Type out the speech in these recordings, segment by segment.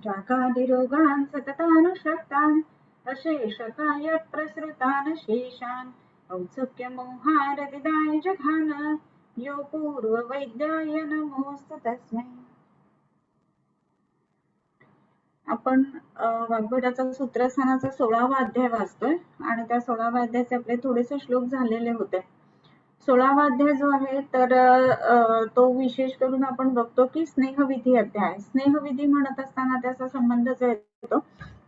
रागादिरोगान् सततानुषक्तान् अशेषकाय प्रसृतान् शेषान् औत्सुक्यमोहारतिदाय जघान यो पूर्ववैद्याय नमोऽस्तु तस्मै। आपण वाग्भटाचा सूत्रस्थानाचा 16वा अध्याय वाचतोय आणि त्या 16व्या अध्यायाचे आपले थोडेसे श्लोक झालेले होते। 16वा अध्याय जो आहे तर तो विशेष करून आपण बघतो की स्नेहविधी अध्याय। स्नेहविधी म्हणत असताना त्याचा संबंध जो येतो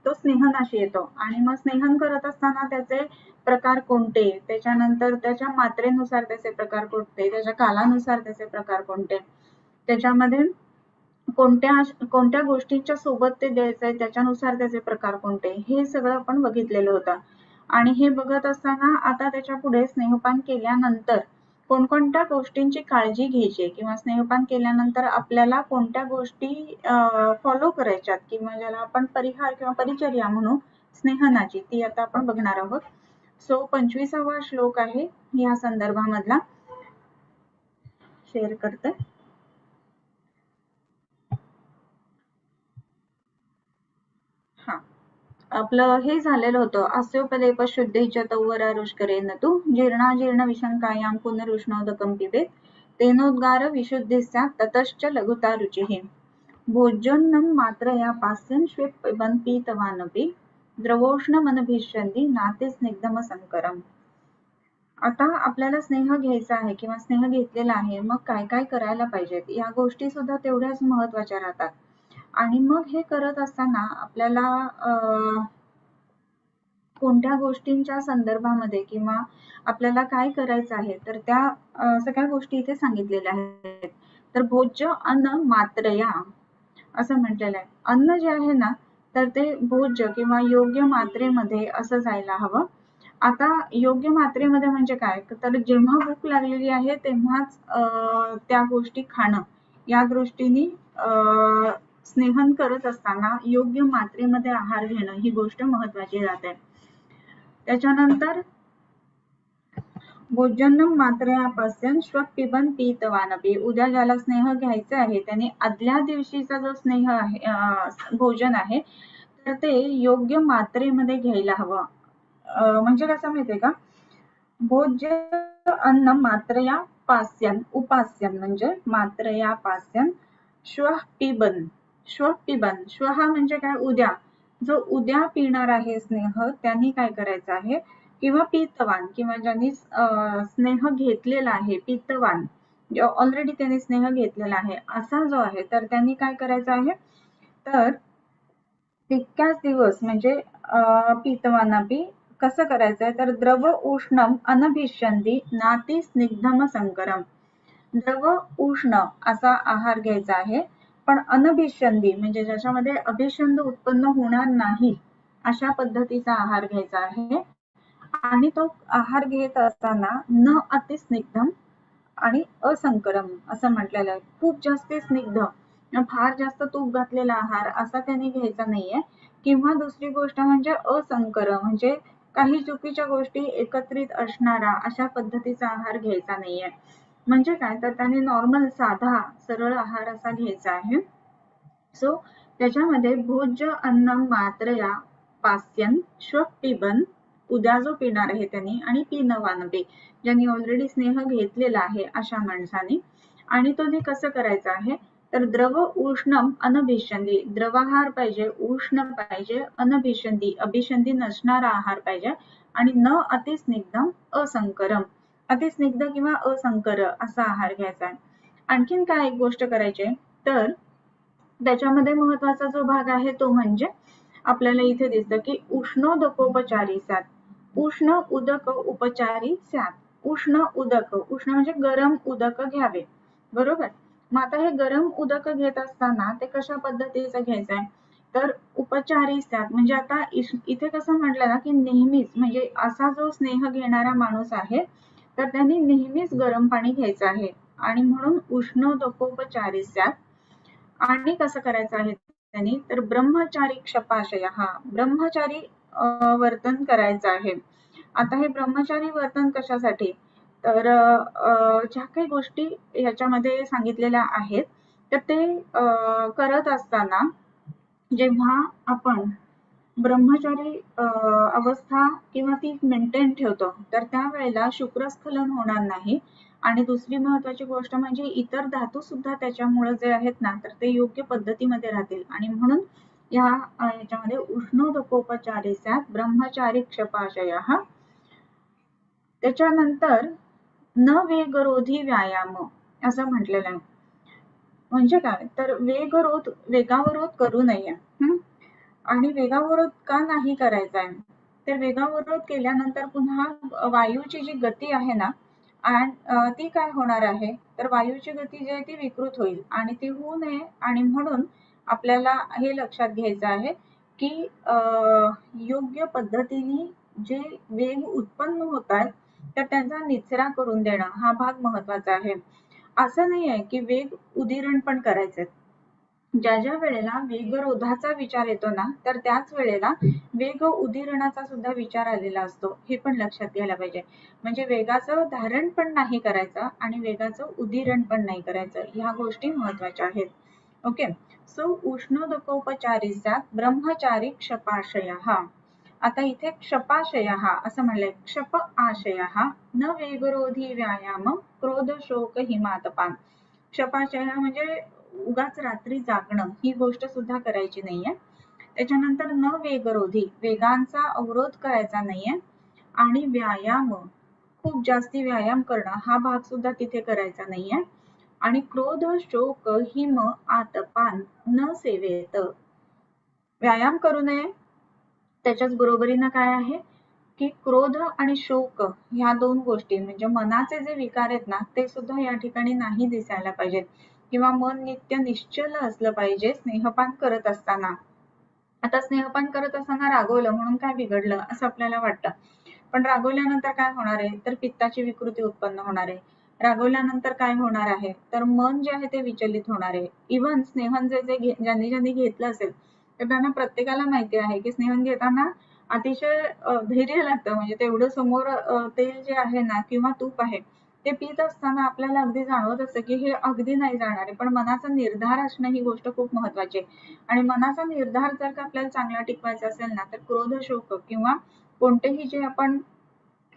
तो स्नेहनाशी येतो आणि मग स्नेहन करत असताना त्याचे प्रकार कोणते, त्याच्यानंतर त्याच्या मात्रेनुसार त्याचे प्रकार कोणते, त्याच्या कालानुसार त्याचे प्रकार कोणते, त्याच्यामध्ये कोणत्या गोष्टींच्या सोबत ते द्यायचंय त्याच्यानुसार त्याचे प्रकार कोणते, हे सगळं आपण बघितलेलं होतं। आणि हे बघत असताना आता त्याच्या पुढे स्नेहपान केल्यानंतर कोणकोणत्या गोष्टींची काळजी घ्यायची किंवा स्नेहपान केल्यानंतर आपल्याला कोणत्या गोष्टी फॉलो करायच्यात किंवा ज्याला आपण परिहार किंवा परिचर्या म्हणू स्नेहनाची, ती आता आपण बघणार आहोत। सो 25वा श्लोक आहे या संदर्भामधला, शेअर करते। आपलं हे झालेलं होतं अस्योपलेप शुद्धीच्या तौवरारुष्करेण तू जीर्णाजीर्ण विशंकायां पुनरुष्णोदकं पिबेत तेनोद्गार विशुद्धी स्यात् ततश्च लघुता रुचिः भोज्योन्नं मात्रया पास्यन् श्वेत पिबन् पीतवानपि द्रवोष्णमनभिष्यन्ति नाते स्निग्धमसंकरम्। आता आपल्याला स्नेह घ्यायचा आहे किंवा स्नेह घेतलेला आहे, मग काय काय करायला पाहिजेत या गोष्टी सुद्धा तेवढ्याच महत्वाच्या राहतात। आणि मग हे करत असताना आपल्याला कोणत्या गोष्टींच्या संदर्भामध्ये किंवा आपल्याला काय करायचं आहे तर त्या सगळ्या गोष्टी इथे सांगितलेल्या आहेत। तर भोज्य अन्न मात्रया असं म्हटलेलं आहे। अन्न जे आहे ना तर ते भोज्य किंवा योग्य मात्रेमध्ये असं जायला हवं। आता योग्य मात्रेमध्ये म्हणजे काय तर जेव्हा भूक लागलेली आहे तेव्हाच त्या गोष्टी खाणं, या दृष्टीने स्नेहन करत असताना योग्य मात्रेमध्ये आहार घेणं ही गोष्ट महत्वाची राहते। त्याच्यानंतर भोजनं मात्रयापासून श्वः पिबन् पीतवानपि, उद्या ज्याला स्नेह घ्यायचा आहे त्याने आदल्या दिवशीचा जो स्नेह आहे भोजन आहे तर ते योग्य मात्रेमध्ये घ्यायला हवं। म्हणजे कसं माहितीये का, भोज्य अन्न मात्रया पास्यन् उपास्यन् म्हणजे मात्रया पास्यन् श्वः पिबन् श्वः म्हणजे काय उद्या, जो उद्या पिणार आहे स्नेह त्यांनी काय करायचं आहे किंवा पीतवान किंवा ज्यांनी स्नेह घेतलेला आहे पीतवान ऑलरेडी त्यांनी स्नेह घेतलेला आहे असा जो आहे तर त्यांनी काय करायचं आहे तर तितक्याच दिवस म्हणजे पीतवानापि कसं करायचंय तर द्रव उष्णम अनभिष्यन्ति नाति स्निग्धम संकरम, द्रव उष्ण असा आहार घ्यायचा आहे पण अनभिष्यन्ति म्हणजे ज्याच्यामध्ये अभिष्यंद उत्पन्न होणार नाही अशा पद्धतीचा आहार घ्यायचा आहे। आणि तो आहार घेत असताना न अति स्निग्धम आणि असंकरम असं म्हटलेलं आहे। खूप जास्त स्निग्ध फार जास्त तूप घातलेला आहार असा त्याने घ्यायचा नाहीये किंवा दुसरी गोष्ट म्हणजे असंकर म्हणजे काही चुकीच्या गोष्टी एकत्रित असणारा अशा पद्धतीचा आहार घ्यायचा नाहीये। म्हणजे काय तर त्याने नॉर्मल साधा सरळ आहार असा घ्यायचा आहे। सो त्याच्यामध्ये भोज्य अन्न मात्रया पास्यन् श्वः पिबन्, उद्या जो पिणार आहे त्यांनी, आणि पीनवानपि ज्यांनी ऑलरेडी स्नेह घेतलेला आहे अशा माणसाने, आणि तो ते कसं करायचं आहे तर द्रव उष्णम अनभिष्यन्ति, द्रवाहार पाहिजे, उष्ण पाहिजे, अनभिष्यन्ति अभिष्यन्ति नसणारा आहार पाहिजे, आणि न अतिस्निग्धम असंकरम, अतिस्निग्ध किंवा असंकर असा आहार घ्यायचा आहे। आणखीन काय एक गोष्ट करायची तर त्याच्यामध्ये महत्वाचा जो भाग आहे तो म्हणजे आपल्याला इथे दिसतं की उष्णोदकोपचारी स्यात्, उष्ण उदक उपचारी स्यात्, उष्ण उदक, उष्ण म्हणजे गरम उदक घ्यावे, बरोबर। मग आता हे गरम उदक घेत असताना ते कशा पद्धतीचं घ्यायचंय तर उपचारी स्यात्, म्हणजे आता इथे कसं म्हटलं ना की नेहमीच म्हणजे असा जो स्नेह घेणारा माणूस आहे तर त्यांनी नेहमीच गरम पाणी घ्यायचं आहे आणि म्हणून उष्णोदकोपचारी स्यात्। आणि कसं करायचं आहे त्यांनी तर ब्रह्मचारी क्षपाशय, हा ब्रह्मचारी वर्तन करायचं आहे। आता हे ब्रह्मचारी वर्तन कशासाठी तर ज्या काही गोष्टी याच्यामध्ये सांगितलेल्या आहेत तर ते करत असताना जेव्हा आपण ब्रह्मचारी अवस्था किंवा ती मेंटेन ठेवतो तर त्यावेळेला शुक्रस्खलन होणार नाही. आणि दुसरी महत्वाची गोष्ट म्हणजे इतर धातू सुद्धा त्याच्यामुळे जे आहेत ना तर ते योग्य पद्धतीमध्ये राहतील. आणि म्हणून याच्यामध्ये उष्णोदकोपचारी स्यात् ब्रह्मचारी क्षपाशयः. त्याच्यानंतर न वेगरोधी व्यायाम असं म्हटलेलं आहे. म्हणजे काय तर वेगावरोध करू नये. आणि वेगावरोध का नाही करायचा आहे तर वेगावरोध केल्यानंतर पुन्हा वायूची जी गती आहे ना ती काय होणार आहे तर वायूची गती जी आहे ती विकृत होईल आणि ती होऊ नये. आणि म्हणून आपल्याला हे लक्षात घ्यायचं आहे की योग्य पद्धतीने जे वेग उत्पन्न होत आहेत तर त्यांचा निचरा करून देणं हा भाग महत्वाचा आहे. असं नाही आहे की वेग उदीरण पण करायचे. ज्या ज्या वेळेला वेगरोधाचा विचार येतो ना तर त्याच वेळेला वेग उदीरणाचा सुद्धा विचार आलेला असतो. हे पण लक्षात घ्यायला पाहिजे. म्हणजे वेगाचं धारण पण नाही करायचं आणि वेगाचं उदीरण पण नाही करायचं. ह्या गोष्टी महत्वाच्या आहेत. ओके. सो उष्णोदकोपचारी स्यात् ब्रह्मचारी क्षपाशयः. आता इथे क्षपाशयः असं म्हणलंय. क्षप आशयः न वेगरोधी व्यायाम क्रोध शोक हिमातपान. क्षपाशय म्हणजे उगाच रात्री जागणं ही गोष्ट सुद्धा करायची नाहीये. त्याच्यानंतर न वेगरोधी वेगांचा अवरोध करायचा नाहीये. आणि व्यायाम खूप जास्ती व्यायाम करणं हा भाग सुद्धा तिथे करायचा नाहीये. आणि क्रोध शोक हिम आतपान न सेवेत. व्यायाम करू नये. त्याच्याच बरोबरीनं काय आहे की क्रोध आणि शोक ह्या दोन गोष्टी म्हणजे मनाचे जे विकार आहेत ना ते सुद्धा या ठिकाणी नाही दिसायला पाहिजेत. किंवा मन नित्य निश्चल असलं पाहिजे स्नेहपान करत असताना. आता स्नेहपान करत असताना रागवलं म्हणून काय बिघडलं असं आपल्याला वाटतं. पण रागवल्यानंतर काय होणार आहे तर पित्ताची विकृती उत्पन्न होणार आहे. रागवल्यानंतर काय होणार आहे तर मन जे आहे ते विचलित होणार आहे. इव्हन स्नेहन ज्यांनी घेतलं असेल तर त्यांना प्रत्येकाला माहिती आहे की स्नेहन घेताना अतिशय धैर्य लागतं. म्हणजे तेवढं समोर तेल जे आहे ना किंवा तूप आहे ते पित असताना आपल्याला अगदी जाणवत असतं की हे अगदी नाही जाणार आहे. पण मनाचा निर्धार असणं ही गोष्ट खूप महत्वाची आहे. आणि मनाचा निर्धार जर का आपल्याला चांगला टिकवायचा असेल ना तर क्रोध शोक किंवा कोणतेही जे आपण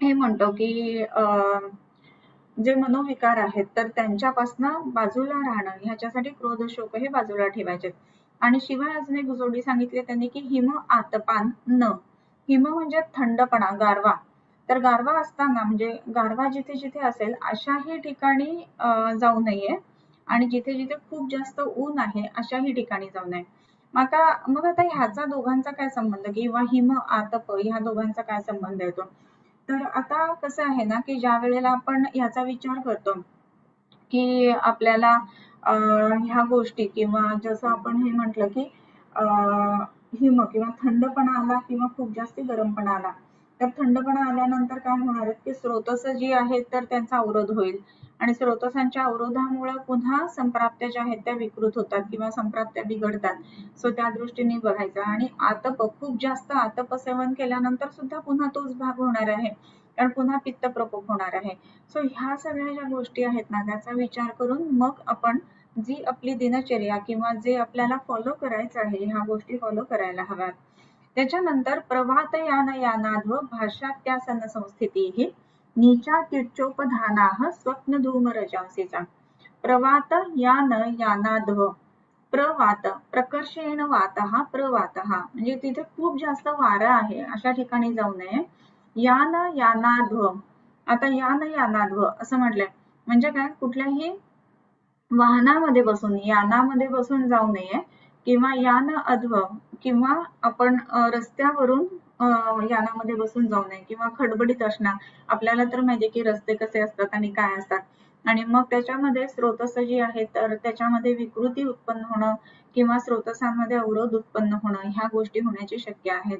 हे म्हणतो की जे मनोविकार आहेत तर त्यांच्यापासून बाजूला राहणं ह्याच्यासाठी क्रोध शोक हे बाजूला ठेवायचे. आणि शिवाय अजून एक जोडी सांगितली त्यांनी की हिम आतपान न. हिम म्हणजे थंडपणा गारवा. तर गारवा असताना म्हणजे गारवा जिथे जिथे असेल अशाही ठिकाणी जाऊ नये. आणि जिथे जिथे खूप जास्त ऊन आहे अशाही ठिकाणी जाऊ नये. मग आता ह्याचा दोघांचा काय संबंध किंवा हिम आतप ह्या दोघांचा काय संबंध येतो तर आता कसं आहे ना की ज्या वेळेला आपण ह्याचा विचार करतो की आपल्याला ह्या गोष्टी किंवा जसं आपण हे म्हटलं की हिम किंवा थंडपणा आला किंवा खूप जास्त गरमपणा आला तर थंडपणा आल्यानंतर काय होणार आहे की स्रोतस जी आहेत तर त्यांचा अवरोध होईल. आणि स्रोतसांच्या अवरोधामुळे पुन्हा संप्राप्त्या ज्या आहेत त्या विकृत होतात किंवा संप्राप्त्या बिघडतात. सो त्या दृष्टीने बघायचं. आणि आतप खूप जास्त आतप सेवन केल्यानंतर सुद्धा पुन्हा तोच भाग होणार आहे कारण पुन्हा पित्त प्रकोप होणार आहे. सो ह्या सगळ्या ज्या गोष्टी आहेत ना त्याचा विचार करून मग आपण जी आपली दिनचर्या किंवा जे आपल्याला फॉलो करायचं आहे ह्या गोष्टी फॉलो करायला हव्यात. त्याच्यानंतर प्रभात यानाध्व भाष्यात्यासन संस्थिती नीचा किच्चोपधानाः स्वप्न धूम रजांसीचा. प्रवात यानाध्व प्रवात प्रकर्षेण वातः प्रवातः म्हणजे तिथे खूप जास्त वारा आहे अशा ठिकाणी जाऊ नये. यानाध्व आता यानाध्व असं म्हटलंय म्हणजे काय कुठल्याही वाहनामध्ये बसून यानामध्ये बसून जाऊ नये. किंवा यान अध्व किंवा आपण रस्त्यावरून यानामध्ये बसून जाऊ नये किंवा खडबडीत असणार. आपल्याला तर माहितीये की रस्ते कसे असतात आणि काय असतात. आणि मग त्याच्यामध्ये स्रोतस जी आहेत तर त्याच्यामध्ये विकृती उत्पन्न होणं किंवा स्रोतसांमध्ये अवरोध उत्पन्न होणं ह्या गोष्टी होण्याची शक्य आहेत.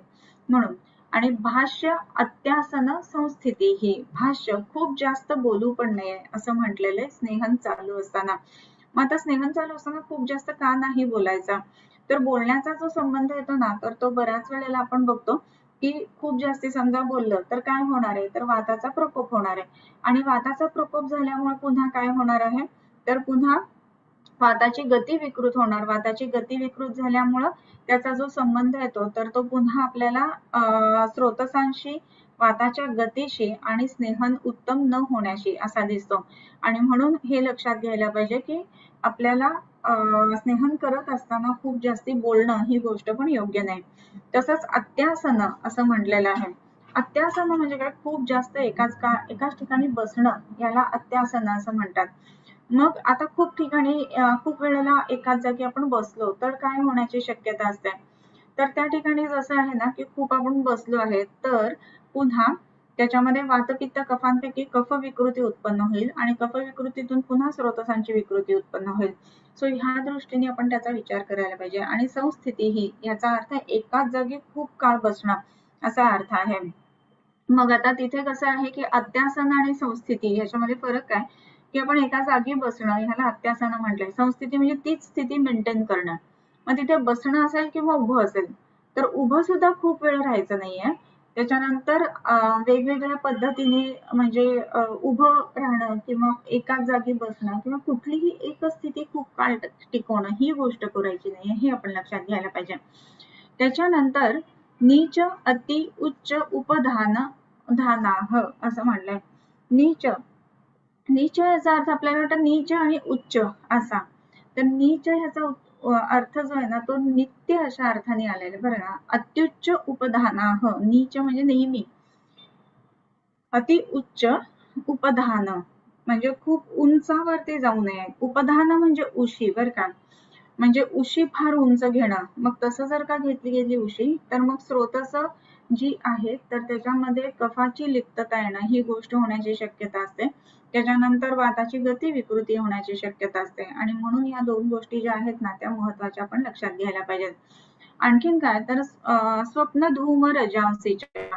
म्हणून आणि भाष्य अत्यासन संस्थिती ही भाष्य खूप जास्त बोलू पण नये असं म्हटलेलं आहे स्नेहन चालू असताना. मग आता स्नेहन चालू असताना खूप जास्त का नाही बोलायचा तर बोलण्याचा जो संबंध येतो ना तर तो बऱ्याच वेळेला आपण बघतो की खूप जास्ती समजा बोललं तर काय होणार आहे तर वाताचा प्रकोप होणार आहे. आणि वाताचा प्रकोप झाल्यामुळे पुन्हा काय होणार आहे तर पुन्हा वाताची गती विकृत होणार. वाताची गती विकृत झाल्यामुळं त्याचा जो संबंध येतो तर तो पुन्हा आपल्याला स्रोतसांशी, वाताच्या गतीशी आणि स्नेहन उत्तम न होण्याशी असा दिसतो. आणि म्हणून हे लक्षात घ्यायला पाहिजे की आपल्याला स्नेहन करत असताना खूप जास्ती बोलणं ही गोष्ट पण योग्य नाही. तसंच अत्यासन असं म्हटलेलं आहे. अत्यासन म्हणजे काय, खूप जास्त एकाच ठिकाणी बसणं याला अत्यासन असं म्हणतात. मग आता खूप ठिकाणी खूप वेळेला एकाच जागी आपण बसलो तर काय होण्याची शक्यता असते, तर त्या ठिकाणी जसं आहे ना की खूप आपण बसलो आहे तर पुन्हा त्याच्यामध्ये वातपित्त कफांपैकी कफ विकृती उत्पन्न होईल आणि कफ विकृतीतून पुन्हा स्रोतसांची विकृती उत्पन्न होईल. सो ह्या दृष्टीने आपण त्याचा विचार करायला पाहिजे. आणि संस्थिती ही याचा अर्थ एकाच जागी खूप काळ बसणं असा अर्थ आहे. मग आता तिथे कसं आहे की अत्यासन आणि संस्थिती याच्यामध्ये फरक आहे की आपण एका जागी बसणं ह्याला अत्यासन म्हटलंय. संस्थिती म्हणजे तीच स्थिती मेंटेन करणं. मग तिथे बसणं असेल किंवा उभं असेल तर उभं सुद्धा खूप वेळ राहायचं नाहीये. त्याच्यानंतर वेगवेगळ्या पद्धतीने म्हणजे उभं राहणं किंवा एकाच जागी बसणं किंवा कुठलीही एकच स्थिती खूप काळ टिकवणं ही गोष्ट करायची नाहीये, हे आपण लक्षात घ्यायला पाहिजे. त्याच्यानंतर नीच अति उच्च उपधान धानाह असं म्हणलंय. नीच नीच याचा अर्थ आपल्याला वाटतं नीच आणि उच्च असा. तर नीच ह्याचा अर्थ जो आहे ना तो नित्य अशा अर्थाने आलेला बरं ना. अत्युच्च उपधानाह, नीच म्हणजे नेहमी, अति उच्च उपधान म्हणजे खूप उंचावरती जाऊ नये. उपधान म्हणजे उशी बरं का, म्हणजे उशी फार उंच घेणं. मग तसं जर का घेतली गेली उशी तर मग स्रोतस जी आहे तर त्याच्यामध्ये कफाची लिप्तता येणं ही गोष्ट होण्याची शक्यता असते. त्याच्यानंतर वाताची गती विकृती होण्याची शक्यता असते. आणि म्हणून या दोन गोष्टी ज्या आहेत ना त्या महत्वाच्या आपण लक्षात घ्यायला पाहिजेत. आणखीन काय तर स्वप्न धूम रजांसीच्या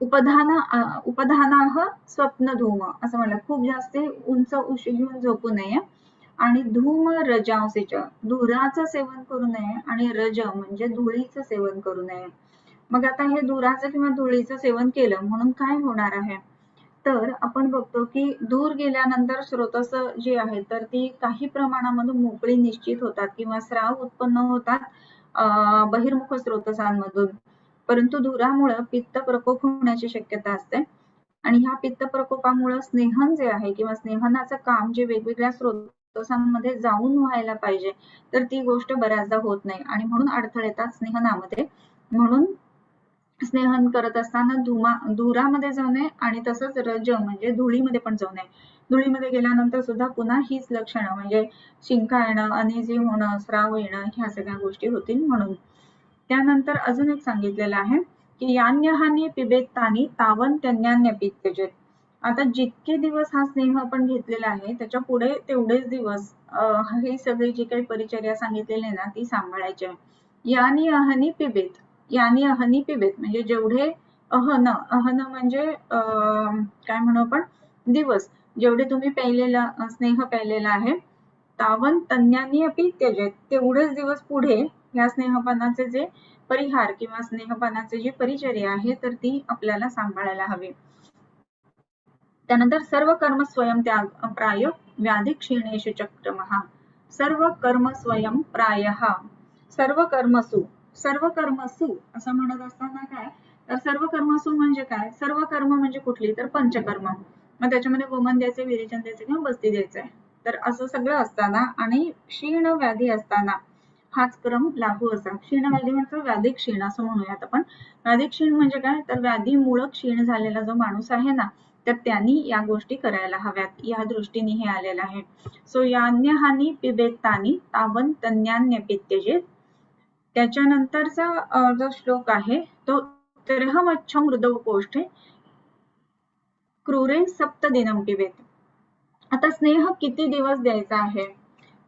उपधानाह स्वप्न धूम असं म्हणलं. खूप जास्त उंच उशी घेऊन झोपू नये. आणि धूम रजांसीच, धुराचं सेवन करू नये आणि रज म्हणजे धुळीचं सेवन करू नये. मग आता हे धुराचं किंवा धुळीचं सेवन केलं म्हणून काय होणार आहे, तर आपण बघतो की दूर गेल्यानंतर स्रोतस जी आहे तर ती काही प्रमाणामध्ये मोकळी निश्चित होतात किंवा स्राव उत्पन्न होतात बहिर्मुख स्रोतसांमधून. परंतु धुरामुळे पित्त प्रकोप होण्याची शक्यता असते. आणि ह्या पित्त प्रकोपामुळे स्नेहन जे आहे किंवा स्नेहनाचं काम जे वेगवेगळ्या स्रोतसांमध्ये जाऊन व्हायला पाहिजे तर ती गोष्ट बऱ्याचदा होत नाही आणि म्हणून अडथळे येतात स्नेहनामध्ये. म्हणून स्नेहन करत असताना धुरामध्ये जाऊ नये आणि तसंच रज म्हणजे धुळीमध्ये पण जाऊ नये. धुळीमध्ये गेल्यानंतर सुद्धा पुन्हा हीच लक्षणं म्हणजे शिंका येणं, अनिजी होणं, स्राव येणं ह्या सगळ्या गोष्टी होतील म्हणून. त्यानंतर अजून एक सांगितलेलं आहे की यान्यहानी पिबेत्तानी तावन त्यांन्यान्यपि त्यजेत. आता जितके दिवस हा स्नेह आपण घेतलेला आहे त्याच्या पुढे तेवढेच दिवस ही सगळी जी काही परिचर्या सांगितलेली आहे ना ती सांभाळायची आहे. यानी अहनी पिबेत, यानी अहनी पिबेत म्हणजे जेवढे अहन म्हणजे काय म्हणू आपण दिवस, जेवढे तुम्ही प्यायलेला स्नेह प्यायलेला आहे तावन तन्यानी अपि त्यजेत, तेवढेच दिवस पुढे या स्नेहपानाचे जे परिहार किंवा स्नेहपानाची जी परिचर्या आहे तर ती आपल्याला सांभाळायला हवी. त्यानंतर सर्व कर्म स्वयं त्याग प्राय व्याधी क्षीणेषु चक्रमः. सर्व कर्म स्वयं प्रायः, सर्व कर्मसु, सर्व कर्मसु असं म्हणत असताना काय तर सर्व कर्मसु म्हणजे काय, सर्व कर्म म्हणजे कुठली तर पंचकर्म. मग त्याच्यामध्ये गोमन द्यायचे, विरेचन द्यायचे किंवा बस्ती द्यायचंय. तर असं सगळं असताना आणि क्षीण व्याधी असताना हाच क्रम लागू असा. क्षीण व्याधी म्हणजे व्याधी क्षीण असं म्हणूयात आपण. व्याधी क्षीण म्हणजे काय तर व्याधीमुळे क्षीण झालेला जो माणूस आहे ना तर त्यांनी या गोष्टी करायला हव्यात या दृष्टीने हे आलेलं आहे. सो यान्यहानी पिबेत्तानी तावन तन्यान्यपि त्यजेत. त्याच्यानंतरचा जो श्लोक आहे तो त्र्यहमच्छं मृदव कोष्ठे क्रूरे सप्तदिनं पिबेत. आता स्नेह किती दिवस द्यायचा आहे,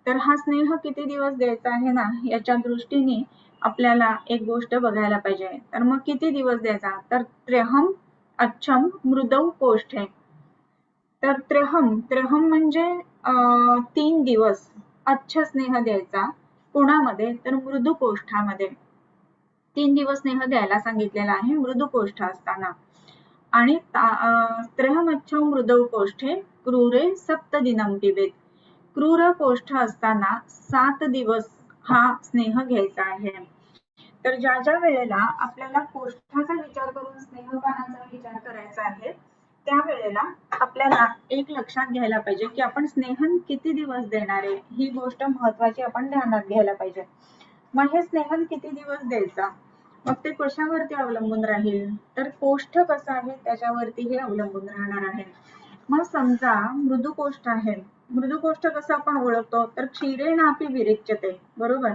तर हा स्नेह किती दिवस द्यायचा आहे ना याच्या दृष्टीने आपल्याला एक गोष्ट बघायला पाहिजे. तर मग किती दिवस द्यायचा तर त्र्यहम अच्छम मृदव कोष्ठे. तर त्र्यहम म्हणजे 3 दिवस अच्छ स्नेह द्यायचा. कोणामध्ये तर मृदू कोष्ठामध्ये 3 दिवस स्नेह द्यायला सांगितलेला आहे मृदू कोष्ठ असताना. आणि त्र्यहमच्छं मृदव कोष्ठे क्रूरे सप्तदिनं पिबेत. क्रूर कोष्ठ असताना 7 दिवस हा स्नेह घ्यायचा आहे. तर ज्या ज्या वेळेला आपल्याला कोष्ठाचा विचार करून स्नेहपानाचा विचार करायचा आहे, त्या वेळेला आपल्याला एक लक्षात घ्यायला पाहिजे की आपण स्नेहन किती दिवस देणार आहे, ही गोष्ट महत्वाची आपण ध्यानात घ्यायला पाहिजे. मग हे स्नेहन किती दिवस द्यायचं, मग ते कशावरती अवलंबून राहील, तर कोष्ठ कसं आहे त्याच्यावरती हे अवलंबून राहणार आहे. मग समजा मृदू कोष्ठ आहे. मृदू कोष्ठ कसं आपण ओळखतो, तर क्षीरेणापि विरेच्यते, बरोबर,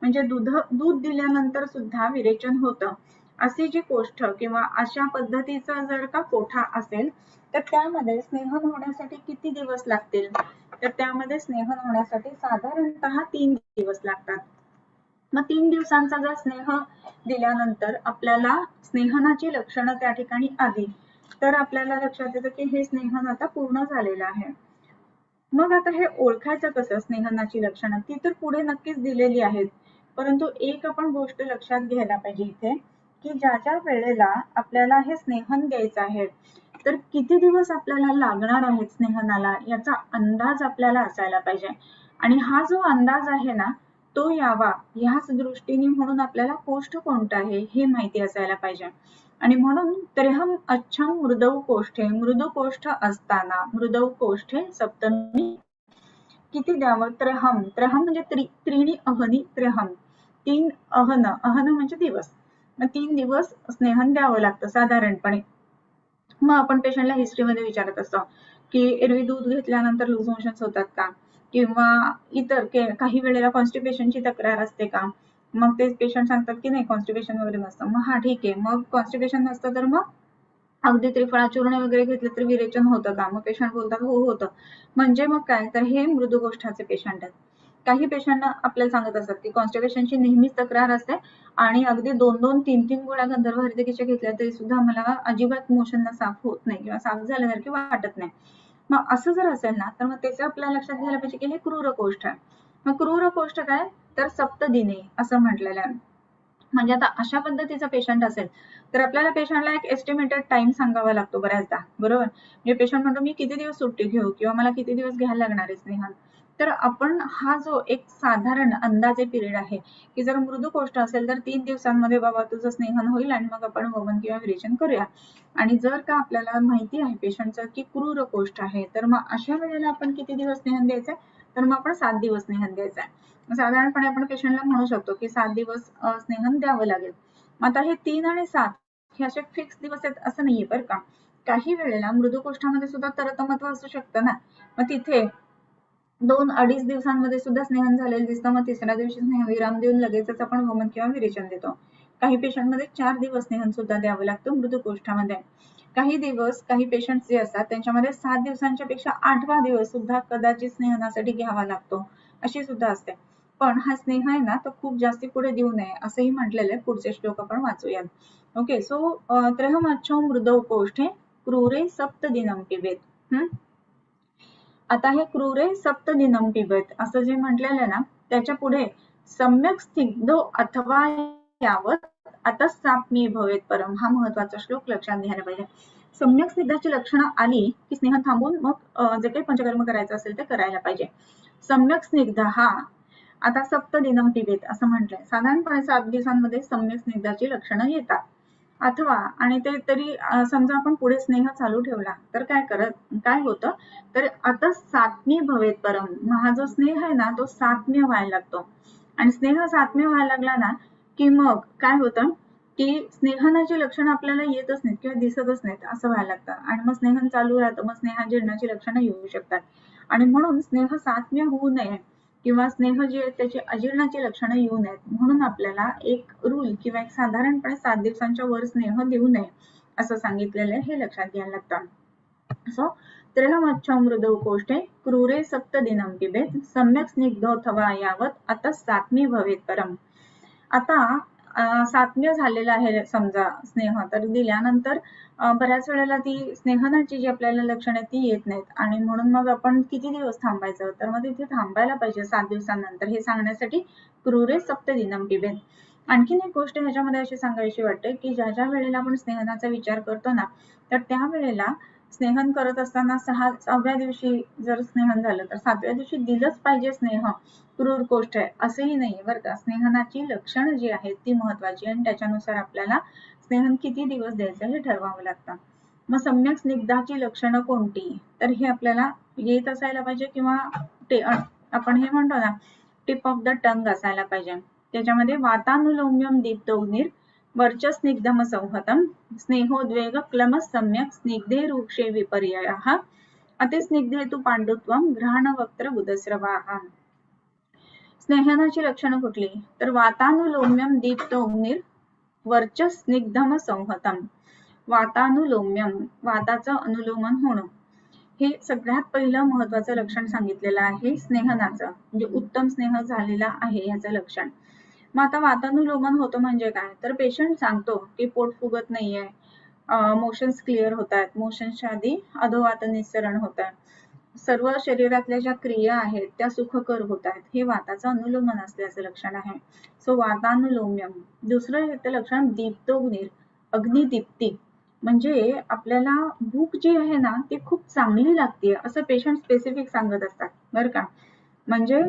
म्हणजे दूध दिल्यानंतर सुद्धा विरेचन होतं. अशी जी कोष्ठ किंवा अशा पद्धतीचा जर का कोठा असेल तर त्यामध्ये स्नेहन होण्यासाठी किती दिवस लागतील, तर त्यामध्ये स्नेहन होण्यासाठी साधारणतः 3 दिवस लागतात. मग 3 दिवसांचा जर स्नेह दिल्यानंतर आपल्याला स्नेहनाची लक्षणं त्या ठिकाणी आली तर आपल्याला लक्षात येतं की हे स्नेहन आता पूर्ण झालेलं आहे. मग आता हे ओळखायचं कसं, स्नेहनाची लक्षणं ती तर पुढे नक्कीच दिलेली आहेत, परंतु एक आपण गोष्ट लक्षात घ्यायला पाहिजे इथे की ज्या ज्या वेळेला आपल्याला हे स्नेहन द्यायचं आहे तर किती दिवस आपल्याला लागणार आहेत स्नेहनाला याचा अंदाज आपल्याला असायला पाहिजे. आणि हा जो अंदाज आहे ना तो यावा ह्याच दृष्टीने म्हणून आपल्याला कोष्ठ कोणतं आहे हे माहिती असायला पाहिजे. आणि म्हणून त्र्यहम अच्छम मृदौ कोष्ठे, मृदू कोष्ठ असताना मृदौ कोष्ठे सप्तमी किती द्यावं, त्र्यहम, त्र्यहम म्हणजे त्रीणी अहनी त्र्यहम, 3 अहन, अहन म्हणजे दिवस, मग 3 दिवस स्नेहन द्यावं लागतं साधारणपणे. मग आपण पेशंटला हिस्ट्रीमध्ये विचारत असतो की एरवी दूध घेतल्यानंतर लूज मोशन्स होतात का, किंवा इतर काही वेळेला कॉन्स्टिपेशनची तक्रार असते का, मग ते पेशंट सांगतात की नाही कॉन्स्टिपेशन वगैरे नसतं. मग हा ठीक आहे, मग कॉन्स्टिपेशन नसतं तर मग अगदी त्रिफळा चूर्ण वगैरे घेतलं तर विरेचन होतं का, मग पेशंट बोलतात हो होतं. म्हणजे मग काय, तर हे मृदू कोष्ठाचे पेशंट आहेत. काही पेशंट आपल्याला सांगत असतात की कॉन्स्टिपेशनची नेहमीच तक्रार असते आणि अगदी 2-2, 3-3 गोळ्या गंधर्व हरितकीच्या घेतल्या तरी सुद्धा मला अजिबात मोशनला साफ होत नाही किंवा साफ झाल्यासारखी वाटत नाही. मग असं जर असेल ना तर मग त्याचं आपल्याला लक्षात घ्यायला पाहिजे की हे क्रूर कोष्ठ आहे. मग क्रूर कोष्ठ काय, तर सप्तदिने असं म्हटलेलं आहे. म्हणजे आता अशा पद्धतीचा पेशंट असेल तर आपल्याला पेशंटला एक एस्टिमेटेड टाइम सांगावा लागतो बऱ्याचदा, बरोबर. म्हणजे पेशंट म्हणतो मी किती दिवस सुट्टी घेऊ किंवा मला किती दिवस घ्यायला लागणार आहे स्नेहन, तर आपण हा जो एक साधारण अंदाजे पिरियड आहे की जर मृदू कोष्ठ असेल तर 3 दिवसांमध्ये बाबा तुझं स्नेहन होईल आणि मग आपण वमन किंवा विरेचन करूया. आणि जर का आपल्याला माहिती आहे पेशंटचं की क्रूर कोष्ठ आहे तर मग अशा वेळेला आपण किती दिवस स्नेहन द्यायचंय, तर मग आपण 7 दिवस स्नेहन द्यायचंय. साधारणपणे आपण पेशंटला म्हणू शकतो की 7 दिवस स्नेहन द्यावं लागेल. आता हे 3 आणि 7 हे असे फिक्स दिवस आहेत असं नाहीये बरं का. काही वेळेला मृदू कोष्ठामध्ये सुद्धा तरतमत्व असू शकतं ना, मग तिथे 2-2.5 दिवसांमध्ये सुद्धा स्नेहन झालेलं दिसतं, मग तिसऱ्या दिवशी स्नेहविराम देऊन लगेचच आपण वमन किंवा विरेचन देतो. काही पेशंटमध्ये 4 दिवस स्नेहन सुद्धा द्यावं लागतं मृदू कोष्ठामध्ये. काही दिवस काही पेशंट जे असतात त्यांच्यामध्ये 7 दिवसांच्या पेक्षा 8वा दिवस सुद्धा कदाचित स्नेहनासाठी घ्यावा लागतो, अशी सुद्धा असते. पण हा स्नेह आहे ना तो खूप जास्ती पुढे देऊ नये असंही म्हटलेलं आहे. पुढचे श्लोक आपण वाचूयात. Okay, so त्र्यहमच्छो मृदौ कोष्ठे क्रूरे सप्तदिनं पिबेत. आता हे क्रूरे सप्तदिनं पिबेत असं जे म्हटलेलं आहे ना त्याच्या पुढे सम्यक स्निग्धो अथवा यावत आता साप्मी भवेत परम, हा महत्वाचा श्लोक लक्षात घ्यायला पाहिजे. सम्यक स्निग्धाची लक्षणं आली की स्नेह थांबून मग जे काही पंचकर्म करायचं असेल ते करायला पाहिजे. सम्यक स्निग्ध हा आता सप्तदिनं पिबेत असं म्हटलंय, साधारणपणे 7 दिवसांमध्ये सम्यक स्निग्धाची लक्षणं येतात. अथवा आणि ते तरी समजा आपण पुढे स्नेह चालू ठेवला तर काय होतं, तर आता सात्म्य भवेत परम, हा जो स्नेह आहे ना तो सात्म्य व्हायला लागतो. आणि स्नेह सात्म्य व्हायला लागला ना की मग काय होतं की स्नेहनाची लक्षणं आपल्याला येतच नाहीत किंवा दिसतच नाहीत असं व्हायला लागतं आणि मग स्नेहन चालू राहतं, मग स्नेहाजीर्णाची लक्षणं येऊ शकतात. आणि म्हणून स्नेह सात्म्य होऊ नये किंवा स्नेह जे आहे त्याची अजीर्णाची लक्षणं येऊ नयेत म्हणून आपल्याला एक रूल किंवा एक साधारणपणे 7 दिवसांच्या वर स्नेह देऊ नये असं सांगितलेलं आहे, हे लक्षात घ्यायला लागतं. सो त्र्यहमच्छो मृदौ कोष्ठे क्रूरे सप्तदिनं पिबेत सम्यक स्निग्धोऽथवा यावत आता सात्म्य भवेत परम. आता सात्म्य झालेलं आहे समजा स्नेह, तर दिल्यानंतर बऱ्याच वेळेला ती स्नेहनाची जी आपल्याला लक्षणं ती येत नाहीत आणि म्हणून मग आपण किती दिवस थांबायचं, तर मग तिथे थांबायला पाहिजे 7 दिवसांनंतर हे सांगण्यासाठी क्रूरे सप्तदिनं पिबेत. आणखीन एक गोष्ट ह्याच्यामध्ये अशी सांगायची वाटते की ज्या ज्या वेळेला आपण स्नेहनाचा विचार करतो ना तर त्यावेळेला स्नेहन करत असताना 6व्या दिवशी जर स्नेहन झालं तर 7व्या दिवशी दिलंच पाहिजे स्नेह, क्रूर गोष्ट आहे असंही नाहीये बरं का. स्नेहनाची लक्षणं जी आहेत ती महत्वाची आणि त्याच्यानुसार आपल्याला स्नेहन किती दिवस द्यायचं हे ठरवावं लागतं. मग सम्यक स्निग्धाची लक्षणं कोणती, तर हे आपल्याला येत असायला पाहिजे किंवा आपण हे म्हणतो ना टिप ऑफ द टंग असायला पाहिजे. त्याच्यामध्ये वातानुलोम्यम दीप्तोग्निर वर्चस्निग्धम संहतम स्नेहोद्वेग क्लमस सम्यक स्निग्धे रूक्षे विपर्ययः अतिस्निग्धे तु पांडुत्वम घ्राणवक्त्र बुधस्रवाः. स्नेहनाची लक्षणं कुठली, तर वातानुलोम्यम दीप्तोग्निर वर्चस्निग्धम संहतम. वातानुलोम्यम, वाताचं अनुलोमन होणं, हे सगळ्यात पहिलं महत्वाचं लक्षण सांगितलेलं आहे स्नेहनाचं, म्हणजे उत्तम स्नेह झालेला आहे याचं लक्षण. मग आता वातानुलोमन होतं म्हणजे काय, तर पेशंट सांगतो की पोट फुगत नाहीये, मोशन्स क्लिअर होत आहेत, मोशन्सच्या आधी अधोवात निस्सरण होत आहे, सर्व शरीरातल्या ज्या क्रिया आहेत त्या सुखकर होत आहेत, हे वाताचं अनुलोमन असल्याचं लक्षण आहे. सो वातानुलोम्यम. दुसरं येतं लक्षण दीप्तोग्निर, अग्निदीप्ती, म्हणजे आपल्याला भूक जी आहे ना ती खूप चांगली लागते असं पेशंट स्पेसिफिक सांगत असतात बरं का. म्हणजे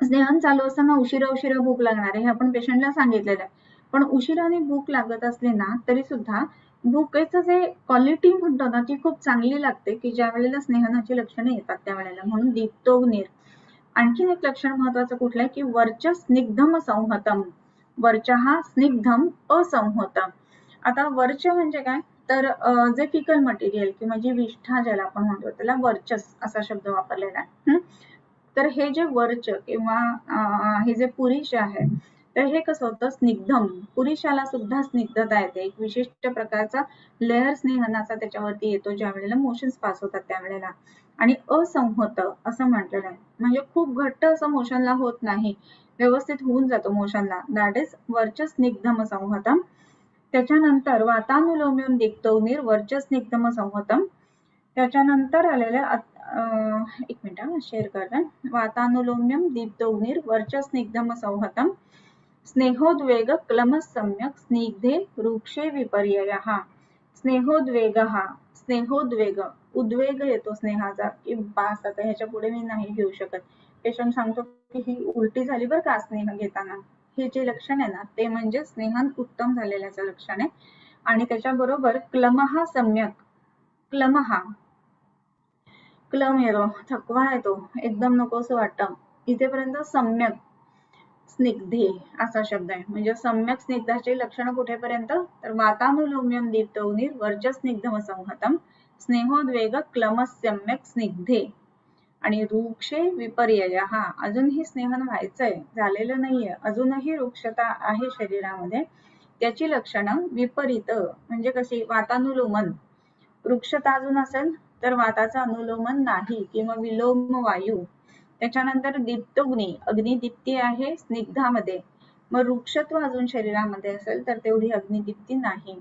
स्नेहन चालू असताना उशिरा भूक लागणार आहे हे आपण पेशंटला सांगितलेलं आहे, पण उशिराने भूक लागत असले ना तरी सुद्धा भूकेचं जे क्वालिटी म्हणतो ना ती खूप चांगली लागते की ज्या वेळेला स्नेहनाची लक्षणं येतात त्यावेळेला, म्हणून दीप्तोग्निर. आणखीन एक लक्षण महत्वाचं कुठलं आहे की वर्च स्निग्धम संहतम, वर्चः स्निग्धम असंहतम. आता वर्च म्हणजे काय, तर जे फिकल मटेरियल किंवा जी विष्ठा ज्याला आपण म्हणतो त्याला वर्चस असा शब्द वापरलेला आहे. तर हे जे वर्च किंवा हे जे पुरुष आहे तर हे कसं होतं, स्निग्धम, पुरुषाला सुद्धा स्निग्धता येते, एक विशिष्ट प्रकारचा लेअर स्नेहनाचा त्याच्यावरती येतो ज्या वेळेला मोशन्स पास होतात त्यावेळेला. आणि असंहत असं म्हटलेलं आहे, म्हणजे खूप घट्ट असं मोशनला होत नाही, व्यवस्थित होऊन जातो मोशनला, दॅट इज वर्चस्निग्धम संहतम. त्याच्यानंतर वातानुलोम्यम दीप्तोग्निर वर्चस्निग्धम संहतम. त्याच्यानंतर आलेल्या एक मिनिट शेअर करते. वातानुलोम्यम दीप्तोग्निर वर्चस्निग्धम संहतम स्नेहोद्वेग क्लमस सम्यक स्निग्धे रूक्षे विपर्ययः. स्नेहोद्वेगः, स्नेहोद्वेग, उद्वेग येतो स्नेहाचा की बास आता ह्याच्या पुढे मी नाही घेऊ शकत, पेशंट सांगतो की ही उलटी झाली बरं का स्नेह घेताना, हे जे लक्षण आहे ना ते म्हणजे स्नेहन उत्तम झालेल्याचं लक्षण आहे. आणि त्याच्याबरोबर क्लमः सम्यक, क्लमः, क्लम येतो, थकवा येतो, एकदम नकोसं वाटतं, इथेपर्यंत सम्यक स्निग्धे असा शब्द आहे. म्हणजे सम्यक स्निग्धाची लक्षणं कुठेपर्यंत, तर वातानुलोम्यम दीप्तोग्निर वर्चस्निग्धम संहतम स्नेहोद्वेग क्लमस सम्यक स्निग्धे. आणि रूक्षे विपर्ययः, अजूनही स्नेहन व्हायचंय, झालेलं नाहीये, अजूनही रूक्षता आहे शरीरामध्ये, त्याची लक्षणं विपरीत, म्हणजे कशी, वातानुलोमन, वृक्षता अजून असेल तर वाताचं अनुलोमन नाही किंवा विलोम वायू. त्याच्यानंतर दीप्तोग्नी, अग्निदीप्ती आहे स्निग्धामध्ये, मग वृक्षत्व अजून शरीरामध्ये असेल तर तेवढी अग्निदीप्ती नाही.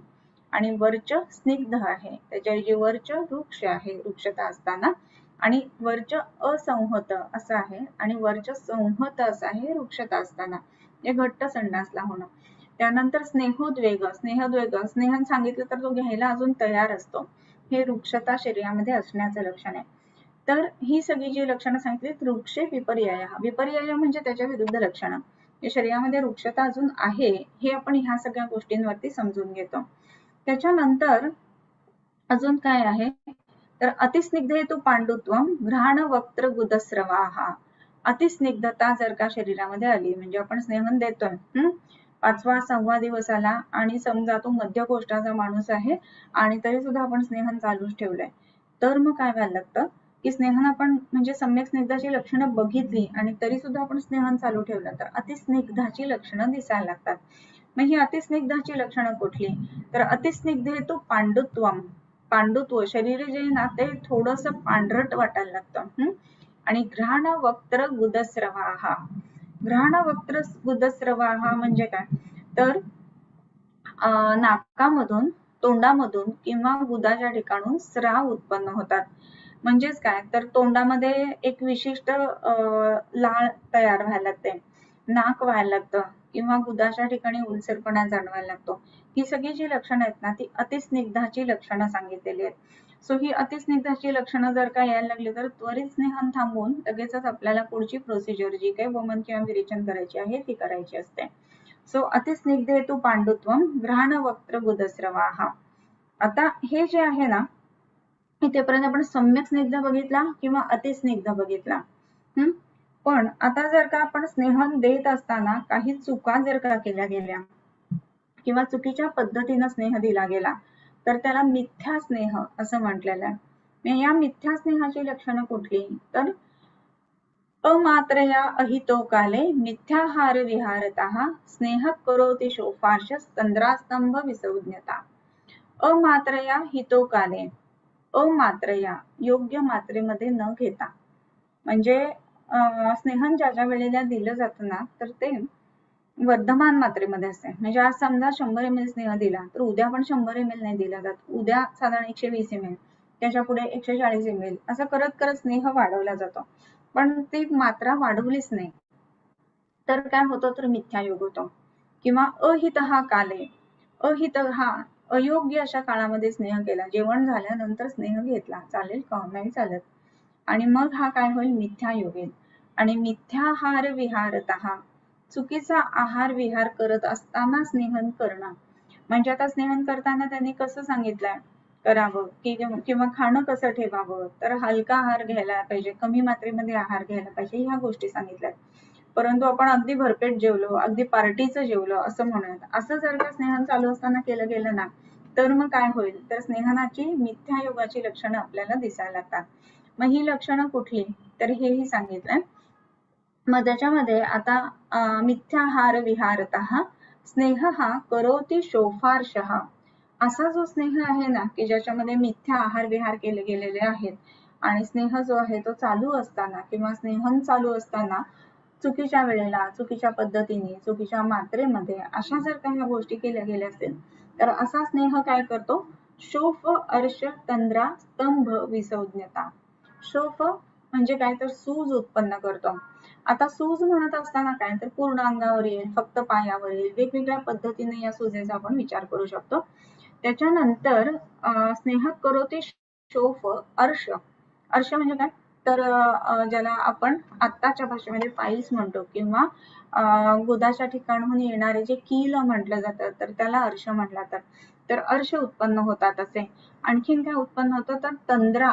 आणि वर्च स्निग्ध आहे, त्याच्या वर्च वृक्ष आहे वृक्षता असताना, आणि वर्च असंहत असं आहे, आणि वर्च संहत असं आहे वृक्षता असताना, हे घट्ट संडासला होणं. त्यानंतर स्नेहोद्वेग, स्नेहोद्वेग, स्नेहन सांगितलं तर तो घ्यायला अजून तयार असतो, हे वृक्षता शरीरामध्ये असण्याचं लक्षण आहे. तर ही सगळी जी लक्षणं सांगितली, वृक्षे विपर्यय, विपर्यय म्हणजे त्याच्या विरुद्ध लक्षणं, शरीरामध्ये वृक्षता अजून आहे हे आपण ह्या सगळ्या गोष्टींवरती समजून घेतो. त्याच्यानंतर अजून काय आहे, तर अतिस्निग्ध हेतू पांडुत्वम घ्राण वक्त्र गुदस्रवाः. अतिस्निग्धता जर का शरीरामध्ये आली, म्हणजे आपण स्नेहन देतोय 5वा 6वा दिवस आला आणि समजा तो मध्य कोष्ठाचा माणूस आहे आणि तरी सुद्धा आपण स्नेहन चालूच ठेवलंय, तर मग काय व्हायला लागतं की स्नेहन आपण म्हणजे सम्यक स्निग्धाची लक्षणं बघितली आणि तरी सुद्धा आपण स्नेहन चालू ठेवलं तर अतिस्निग्धाची लक्षणं दिसायला लागतात. मग ही अतिस्निग्धाची लक्षणं कुठली, तर अतिस्निग्ध हेतू पांडुत्वम, पांडुत्व, शरीर जे ना ते थोडस पांढरट वाटायला लागतं. आणि घ्राण वक्त्र गुदस्रवाः, घ्राण वक्त्र गुदस्रवाः म्हणजे काय, तर नाकामधून, तोंडामधून किंवा गुदाच्या ठिकाणून स्राव उत्पन्न होतात. म्हणजेच काय, तर तोंडामध्ये एक विशिष्ट लाळ तयार व्हायला लागते, नाक व्हायला लागतं, किंवा गुदाच्या ठिकाणी ओलसरपणा जाणवायला लागतो. ही सगळी जी लक्षणं आहेत ना ती अतिस्निग्धाची लक्षणं सांगितलेली आहेत. सो ही अतिस्निग्धाची लक्षणं जर का यायला लागली तर त्वरित स्नेहन थांबवून लगेचच आपल्याला पुढची प्रोसिजर जी काही वमन किंवा विरेचन करायची आहे ती करायची असते. सो अतिस्निग्धे तु पांडुत्वम घ्राण वक्त्र गुदस्रवाहा. आता हे जे आहे ना इथेपर्यंत आपण सम्यक स्निग्ध बघितला किंवा अतिस्निग्ध बघितला. पण आता जर का आपण स्नेहन देत असताना काही चुका जर का केल्या गेल्या किंवा चुकीच्या पद्धतीनं स्नेह दिला गेला तर त्याला मिथ्या स्नेह असं म्हटलेलं आहे. या मिथ्या स्नेहाची लक्षणं कुठली तर अमात्रया अहितो काले मिथ्याहार विहारतः स्नेह करोति शोफार्श तंद्रास्तंभ विसंज्ञता. अमात्रया हितो काले, अमात्रया योग्य मात्रेमध्ये न घेता, म्हणजे स्नेहन ज्या वेळेला दिलं जातं ना तर ते वर्धमान मात्रेमध्ये असते. म्हणजे आज समजा 100 ml स्नेह दिला तर उद्या पण 100 ml नाही दिला जात, उद्या साधारण 120 ml, त्याच्या पुढे 140 ml असं करत करत स्नेह वाढवला जातो. पण ती मात्रा वाढवलीच नाही तर काय होतं तर मिथ्यायोग होतो. किंवा अहित हा काले, अहित हा अयोग्य अशा काळामध्ये स्नेह केला, जेवण झाल्यानंतर स्नेह घेतला, चालेल का नाही चालत, आणि मग हा काय होईल मिथ्यायोग येईल. आणि मिथ्याहार विहारतः चुकीचा आहार विहार करत असताना स्नेहन करणं, म्हणजे आता स्नेहन करताना त्यांनी कसं सांगितलंय करावं किंवा खाणं कसं ठेवावं तर हलका आहार घ्यायला पाहिजे, कमी मात्रेमध्ये आहार घ्यायला पाहिजे, ह्या गोष्टी सांगितल्यात. परंतु आपण अगदी भरपेट जेवलो, अगदी पार्टीचं जेवलो असं म्हणूयात, असं जर का स्नेहन चालू असताना केलं गेलं ना तर मग काय होईल तर स्नेहनाची मिथ्यायोगाची लक्षणं आपल्याला दिसायला लागतात. मग ही लक्षणं कुठली तर हेही सांगितलंय. मग त्याच्यामध्ये आता मिथ्याहार विहारतः स्नेह हा करोति शोफार्षः, असा जो स्नेह आहे ना की ज्याच्यामध्ये मिथ्या आहार विहार केले गेलेले आहेत आणि स्नेह जो आहे तो चालू असताना किंवा स्नेहन चालू असताना चुकीच्या वेळेला, चुकीच्या पद्धतीने, चुकीच्या मात्रेमध्ये अशा जर काही गोष्टी केल्या गेल्या असतील तर असा स्नेह काय करतो शोफ अर्श तंद्रा स्तंभ विसंज्ञता. शोफ म्हणजे काय तर सूज उत्पन्न करतो. आता सूज म्हणत असताना काय तर पूर्ण अंगावर येईल, फक्त पायावर येईल, वेगवेगळ्या पद्धतीने या सुजेचा आपण विचार करू शकतो. त्याच्यानंतर स्नेह करोति शोफ अर्श, अर्श म्हणजे काय तर ज्याला आपण आत्ताच्या भाषेमध्ये पाईल्स म्हणतो किंवा गुदाच्या ठिकाणहून येणारे जे कील म्हटलं जातं तर त्याला अर्श म्हटलं जातं. तर अर्श उत्पन्न होतात असे. आणखीन काय उत्पन्न होतं तर तंद्रा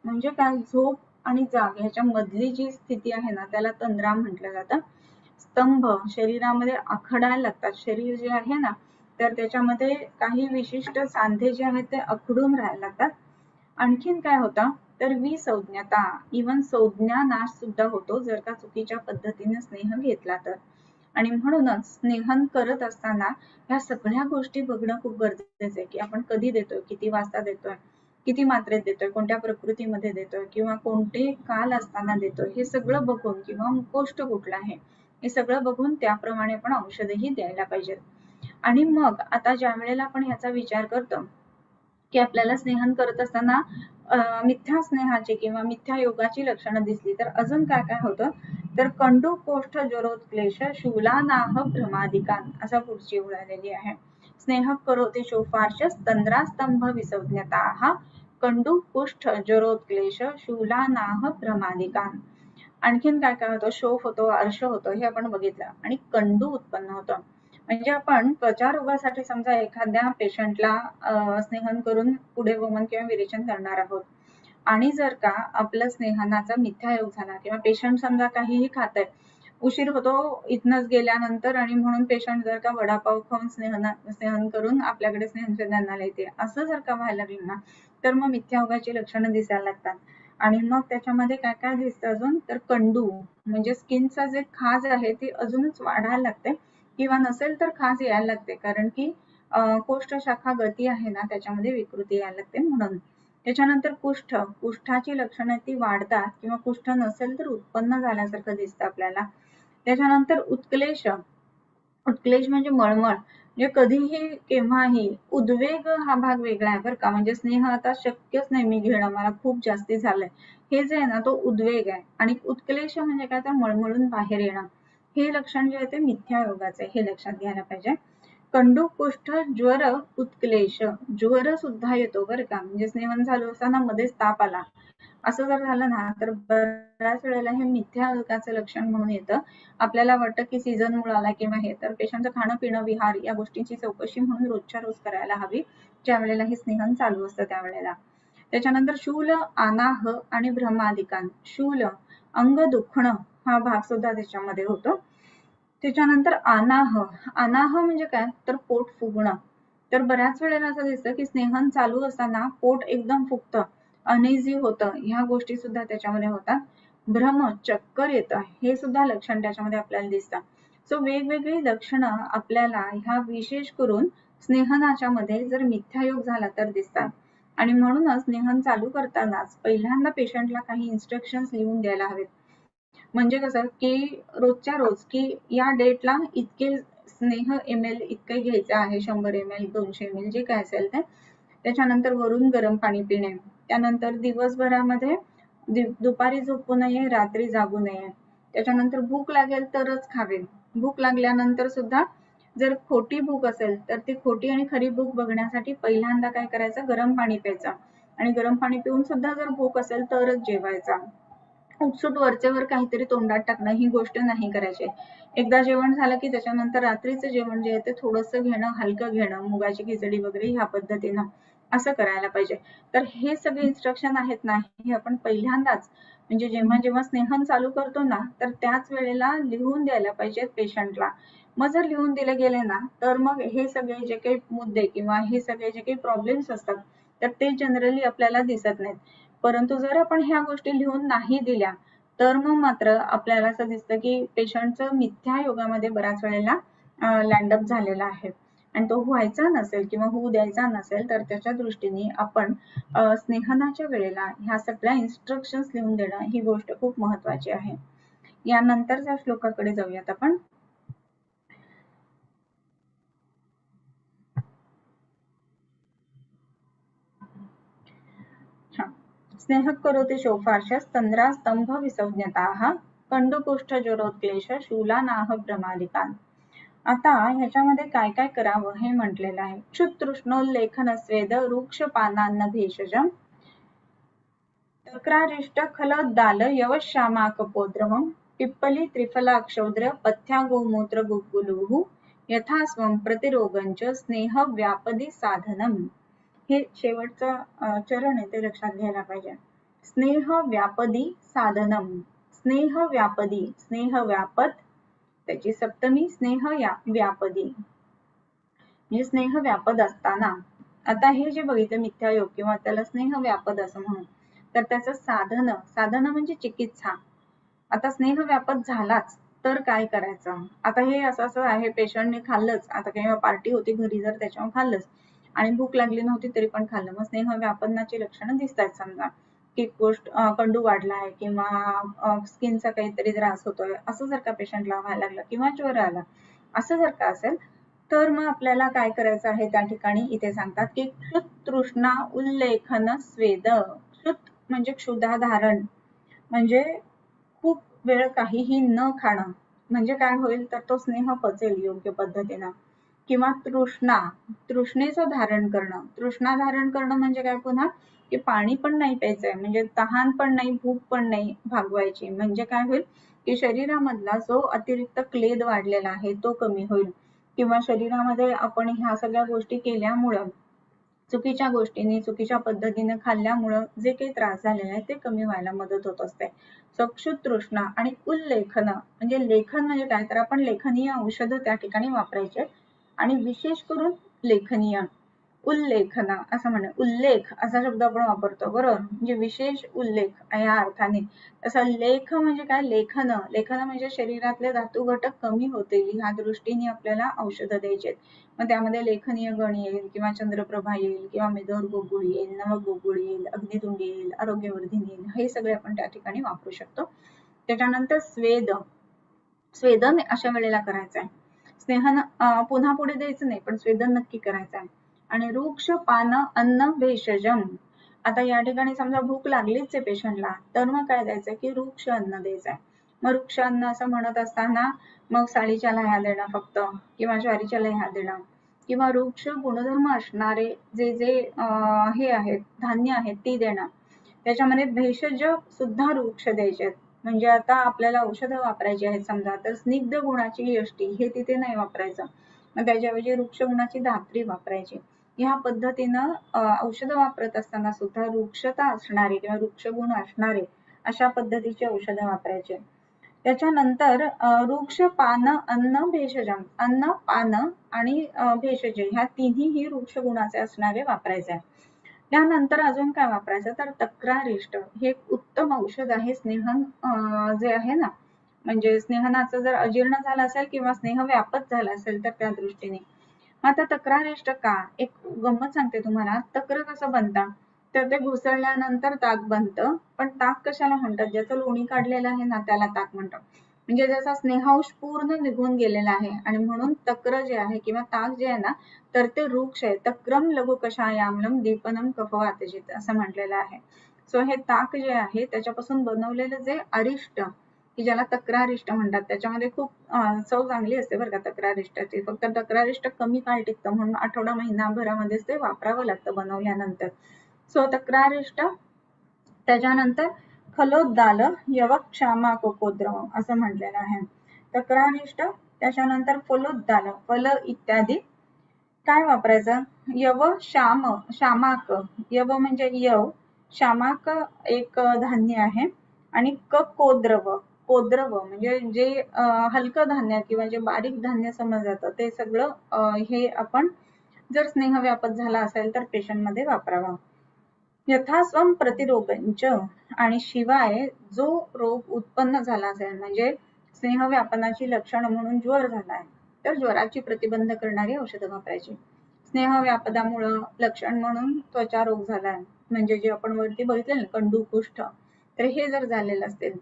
म्हणजे काय झोप आणि जाग ह्याच्या मधली जी स्थिती आहे ना त्याला तंद्रा म्हटलं जातं. स्तंभ शरीरामध्ये आखडायला लागतात, शरीर जे आहे ना तर त्याच्यामध्ये काही विशिष्ट सांधे जे आहेत ते आखडून राहायला लागतात. आणखीन काय होतं तर विसंज्ञता, इवन संज्ञा नाश सुद्धा होतो जर का चुकीच्या पद्धतीने स्नेह घेतला तर. आणि म्हणूनच स्नेहन करत असताना ह्या सगळ्या गोष्टी बघणं खूप गरजेचं आहे की आपण कधी देतोय, किती वाजता देतोय, किती मात्रेत देतोय, कोणत्या प्रकृतीमध्ये देतोय किंवा कोणते काल असताना देतोय, हे सगळं बघून किंवा गोष्ट कुठला आहे हे सगळं बघून त्याप्रमाणे आपण औषधही द्यायला पाहिजेत. आणि मग आता ज्या वेळेला आपण ह्याचा विचार करतो की आपल्याला स्नेहन करत असताना मिथ्या स्नेहाची किंवा मिथ्या योगाची लक्षणं दिसली तर अजून काय काय होतं तर कंडू कोष्ठ ज्वरोत्क्लेश शूलानाह भ्रमादिकान असा पुढची ओळ आलेली आहे. स्नेह करोति शोफार्श तंद्रास्तंभ विसंज्ञता कंडू कुष्ठ ज्वरोत्क्लेश शूलानाह भ्रमादिकान. आणखीन काय काय होतं शोफ होतो, अर्श होतो हे आपण बघितलं, आणि कंडू उत्पन्न होतं. म्हणजे आपण त्वचा रोगासाठी समजा एखाद्या पेशंटला स्नेहन करून पुढे वमन किंवा विरेचन करणार आहोत आणि जर का आपलं स्नेहनाचा मिथ्यायोग झाला किंवा पेशंट समजा काहीही खात आहे, उशीर होतो इथनच गेल्यानंतर आणि म्हणून पेशंट जर का वडापाव खाऊन स्नेहन करून आपल्याकडे स्नेहसंधानाला येते असं जर का व्हायला लागलं ना तर मग मिथ्यायोगाची लक्षणं दिसायला लागतात. आणि मग त्याच्यामध्ये काय काय दिसतं अजून तर कंडू म्हणजे स्किनचा जे खाज आहे ती अजूनच वाढायला लागते किंवा नसेल तर खाज यायला लागते, कारण की कोष्ठ शाखा गती आहे ना त्याच्यामध्ये विकृती यायला लागते म्हणून. त्याच्यानंतर कुष्ठ, कुष्ठाची लक्षणं ती वाढतात किंवा कुष्ठ नसेल तर उत्पन्न झाल्यासारखं दिसतं आपल्याला. त्याच्यानंतर उत्क्लेश, उत्क्लेश म्हणजे मळमळ, म्हणजे कधीही केव्हाही. उद्वेग हा भाग वेगळा आहे बरं का, म्हणजे स्नेह आता शक्यच नाही मी घेणं, मला खूप जास्ती झालंय, हे जे आहे ना तो उद्वेग आहे. आणि उत्क्लेश म्हणजे काय तर मळमळून बाहेर येणं, हे लक्षण जे आहे ते मिथ्यायोगाचे आहे, हे लक्षात घ्यायला पाहिजे. कंडू, कुष्ठ, ज्वर, उत्क्लेश, ज्वर सुद्धा येतो बरं का, म्हणजे स्नेहन चालू असताना मध्येच ताप आला असं जर झालं ना तर बऱ्याच वेळेला हे मिथ्यायोगाचं लक्षण म्हणून येतं. आपल्याला वाटतं की सीझन मुळे आला किंवा हे, तर पेशंटचं खाणं पिणं विहार या गोष्टींची चौकशी म्हणून रोजच्या रोज करायला हवी ज्या वेळेला हे स्नेहन चालू असतं त्यावेळेला. त्याच्यानंतर शूल, अनाह आणि भ्रमादिकान. शूल अंग दुखणं हा भाग सुद्धा त्याच्यामध्ये होतो. त्याच्यानंतर अनाह, अनाह म्हणजे काय तर पोट फुगणं. तर बऱ्याच वेळेला असं दिसतं की स्नेहन चालू असताना पोट एकदम फुगतं, अनइझी होतं, ह्या गोष्टी सुद्धा त्याच्यामध्ये होतात. भ्रम, चक्कर येतं, हे सुद्धा लक्षण त्याच्यामध्ये आपल्याला दिसतं. सो वेगवेगळी लक्षणं आपल्याला ह्या विशेष करून स्नेहनाच्या मध्ये जर मिथ्यायोग झाला तर दिसतात. आणि म्हणूनच स्नेहन चालू करतानाच पहिल्यांदा पेशंटला काही इन्स्ट्रक्शन्स लिहून द्यायला हवेत. म्हणजे कसं की रोजच्या रोज की या डेटला इतके स्नेह ml इतके घ्यायचं आहे, 100 ml 200 ml जे काय असेल ते. त्याच्यानंतर वरून गरम पाणी पिणे. त्यानंतर दिवसभरामध्ये दुपारी झोपू नये, रात्री जागू नये. त्याच्यानंतर भूक लागेल तरच खावे. भूक लागल्यानंतर सुद्धा जर खोटी भूक असेल तर ती खोटी आणि खरी भूक बघण्यासाठी पहिल्यांदा काय करायचं, गरम पाणी प्यायचं. आणि गरम पाणी पिऊन सुद्धा जर भूक असेल तरच जेवायचा. उठसूट वरचेवर काहीतरी तोंडात टाकणं ही गोष्ट नाही करायची. एकदा जेवण झालं की त्याच्यानंतर रात्रीचं जेवण जे आहे ते थोडंसं घेणं, हलकं घेणं, मुगाची खिचडी वगैरे ह्या पद्धतीनं असं करायला पाहिजे. तर हे सगळे इन्स्ट्रक्शन आहेत ना, हे आपण पहिल्यांदाच म्हणजे जेव्हा जेव्हा स्नेहन चालू करतो ना तर त्याच वेळेला लिहून द्यायला पाहिजेत पेशंटला. मग जर लिहून दिले गेले ना तर मग हे सगळे जे काही मुद्दे किंवा हे सगळे जे काही प्रॉब्लेम्स असतात तर ते जनरली आपल्याला दिसत नाहीत. परंतु जर आपण ह्या गोष्टी लिहून नाही दिल्या तर मग मात्र आपल्याला असं दिसतं की पेशंटचं मिथ्यायोगामध्ये बऱ्याच वेळेला लँडअप झालेला आहे. आणि तो व्हायचा नसेल किंवा होऊ द्यायचा नसेल तर त्याच्या दृष्टीने आपण स्नेहनाच्या वेळेला ह्या सगळ्या इन्स्ट्रक्शन्स लिहून देणं ही गोष्ट खूप महत्वाची आहे. यानंतरच्या श्लोकाकडे जाऊयात आपण. स्नेह करोति शोफार्षस्तंद्रा स्तंभ विसंज्ञताः कंडकुष्ठ ज्वरोत्क्लेश शूलानाह भ्रमादिकान. आता ह्याच्यामध्ये काय काय करावं हे म्हटलेलं आहे. क्षुतृष्णोल्लेखन स्वेद वृक्ष पानान्न भेषजम तक्रारिष्ट खलद्दाल यवश्यामाकपोद्रवम पिप्पली त्रिफलाक्षौद्र पथ्या गोमूत्र गुग्गुलुः यथास्वं प्रतिरोगंच स्नेह व्यापदी साधनम. हे शेवटचं चरण आहे ते लक्षात घ्यायला पाहिजे. स्नेह व्यापदी साधनम. स्नेह व्यापदी, स्नेह व्यापद त्याची सप्तमी स्नेह व्यापदी म्हणजे स्नेह व्यापद असताना. आता हे जे बघितलं मिथ्यायोग किंवा त्याला स्नेह व्यापद असं म्हणून, तर त्याचं साधन, साधन म्हणजे चिकित्सा. आता स्नेह व्यापद झालाच तर काय करायचं. आता हे असं आहे, पेशंटने खाल्लंच, आता काही पार्टी होती घरी जर त्याच्यावर खाल्लंच आणि भूक लागली नव्हती तरी पण खाल्लं, मग स्नेह व्यापनाची लक्षणं दिसतात. समजा की गोष्ट कंडू वाढला आहे किंवा स्किनचा काहीतरी त्रास होतोय असं जर का पेशंटला व्हायला लागलं किंवा ज्वर आला असं जर का असेल तर मग आपल्याला काय करायचं आहे त्या ठिकाणी इथे सांगतात की क्षुत तृष्णा उल्लेखन स्वेद. क्षुत म्हणजे क्षुधाधारण, म्हणजे खूप वेळ काहीही न खाणं, म्हणजे काय होईल तर तो स्नेह पचेल योग्य पद्धतीनं. किंवा तृष्णा, तृष्णेचं धारण करणं. तृष्णा धारण करणं म्हणजे काय, पुन्हा की पाणी पण नाही प्यायचंय, म्हणजे तहान पण नाही भूक पण नाही भागवायची. म्हणजे काय होईल की शरीरामधला जो अतिरिक्त क्लेद वाढलेला आहे तो कमी होईल. किंवा शरीरामध्ये आपण ह्या सगळ्या गोष्टी केल्यामुळं, चुकीच्या गोष्टींनी चुकीच्या पद्धतीने खाल्ल्यामुळं जे काही त्रास झालेला आहे ते कमी व्हायला मदत होत असते. क्षुत तृष्णा आणि उल्लेखन म्हणजे लेखन म्हणजे काय तर आपण लेखनीय औषधं त्या ठिकाणी वापरायचे आणि विशेष करून लेखनीय. उल्लेखन असं म्हणा, उल्लेख असा शब्द आपण वापरतो बरोबर, म्हणजे विशेष उल्लेख या अर्थाने. तसं लेख म्हणजे काय, लेखन, लेखन म्हणजे शरीरातले धातू घटक कमी होतील ह्या दृष्टीने आपल्याला औषधं द्यायचे. मग त्यामध्ये लेखनीय गण येईल किंवा चंद्रप्रभा येईल किंवा मेदोर गोगुळ येईल, नवक गोगुळ येईल, अग्नितुंडी येईल, आरोग्यवर्धिनी येईल, हे सगळे आपण त्या ठिकाणी वापरू शकतो. त्याच्यानंतर स्वेद, स्वेदन अशा वेळेला करायचं आहे. स्नेहन पुन्हा पुढे द्यायचं नाही पण स्वेदन नक्की करायचं आहे. आणि वृक्ष पान अन्न भेषजम. आता या ठिकाणी समजा भूक लागलीच आहे पेशंटला तर मग काय द्यायचं की वृक्ष अन्न द्यायचं आहे. मग वृक्षांना असं म्हणत असताना मग साळीच्या लाह्या देणं फक्त, किंवा ज्वारीच्या लाह्या देणं, किंवा वृक्ष गुणधर्म असणारे जे जे हे आहेत धान्य आहेत ती देणं. त्याच्यामध्ये भेषज सुद्धा वृक्ष द्यायचे. म्हणजे आता आपल्याला औषधं वापरायची आहेत समजा, तर स्निग्ध गुणाची यष्टी हे तिथे नाही वापरायचं, मग त्याच्याऐवजी वृक्ष गुणाची धात्री वापरायची. ह्या पद्धतीनं औषधं वापरत असताना सुद्धा वृक्षता असणारे किंवा वृक्षगुण असणारे अशा पद्धतीचे औषधं वापरायचे. त्याच्यानंतर वृक्ष पान अन्न भेषजम, अन्न पान आणि भेषज ह्या तिन्ही वृक्ष गुणाचे असणारे वापरायचे. त्यानंतर अजून काय वापरायचं तर तक्रारिष्ट हे एक उत्तम औषध आहे. स्नेहन जे आहे ना, म्हणजे स्नेहनाचं जर अजीर्ण झालं असेल किंवा स्नेह व्यापत झाला असेल तर त्या दृष्टीने. आता तक्रारिष्ट का, एक गंमत सांगते तुम्हाला. तक्र कसं बनतं तर ते घुसळल्यानंतर ताक बनतं, पण ताक कशाला म्हणतात, ज्याचं लोणी काढलेलं आहे ना त्याला ताक म्हणतात. म्हणजे ज्याचा स्नेहांश पूर्ण निघून गेलेला आहे, आणि म्हणून तक्र जे आहे किंवा ताक जे आहे ना तर ते वृक्ष आहे. तक्रम लघु कषायामलम दीपनम कफवातजित असं म्हटलेलं आहे. सो हे ताक जे आहे त्याच्यापासून बनवलेलं जे अरिष्ट की ज्याला तक्रारिष्ट म्हणतात, त्याच्यामध्ये खूप चव चांगली असते बरं का तक्रारिष्टाची. फक्त तक्रारिष्ट कमी काळ टिकतं म्हणून आठवडा महिनाभरामध्येच ते वापरावं लागतं बनवल्यानंतर. सो तक्रारिष्ट. त्याच्यानंतर खलोद्दाल यवक क्षामा कोकोद्रव असं म्हटलेलं आहे. तक्रारिष्ट. त्याच्यानंतर फलोद्दाल फल इत्यादी. काय वापरायचं, यव श्याम श्यामाक, यव म्हणजे यव, श्यामाक एक धान्य आहे, आणि कोद्रव, कोद्रव म्हणजे जे हलकं धान्य किंवा जे बारीक धान्य समजलं जातं ते सगळं हे आपण जर स्नेह व्यापत झाला असेल तर पेशंट मध्ये वापरावा. यथास्वम प्रतिरोगंच, आणि शिवाय जो रोग उत्पन्न झाला असेल म्हणजे स्नेह व्यापनाची लक्षण म्हणून ज्वर झाला आहे तर ज्वराची प्रतिबंध करणारी औषधं वापरायची. स्नेह व्यापदामुळे लक्षण म्हणून त्वचा रोग झालाय म्हणजे जे आपण वरती बघितले ना कंडू कुष्ठ, तर हे जर झालेलं असेल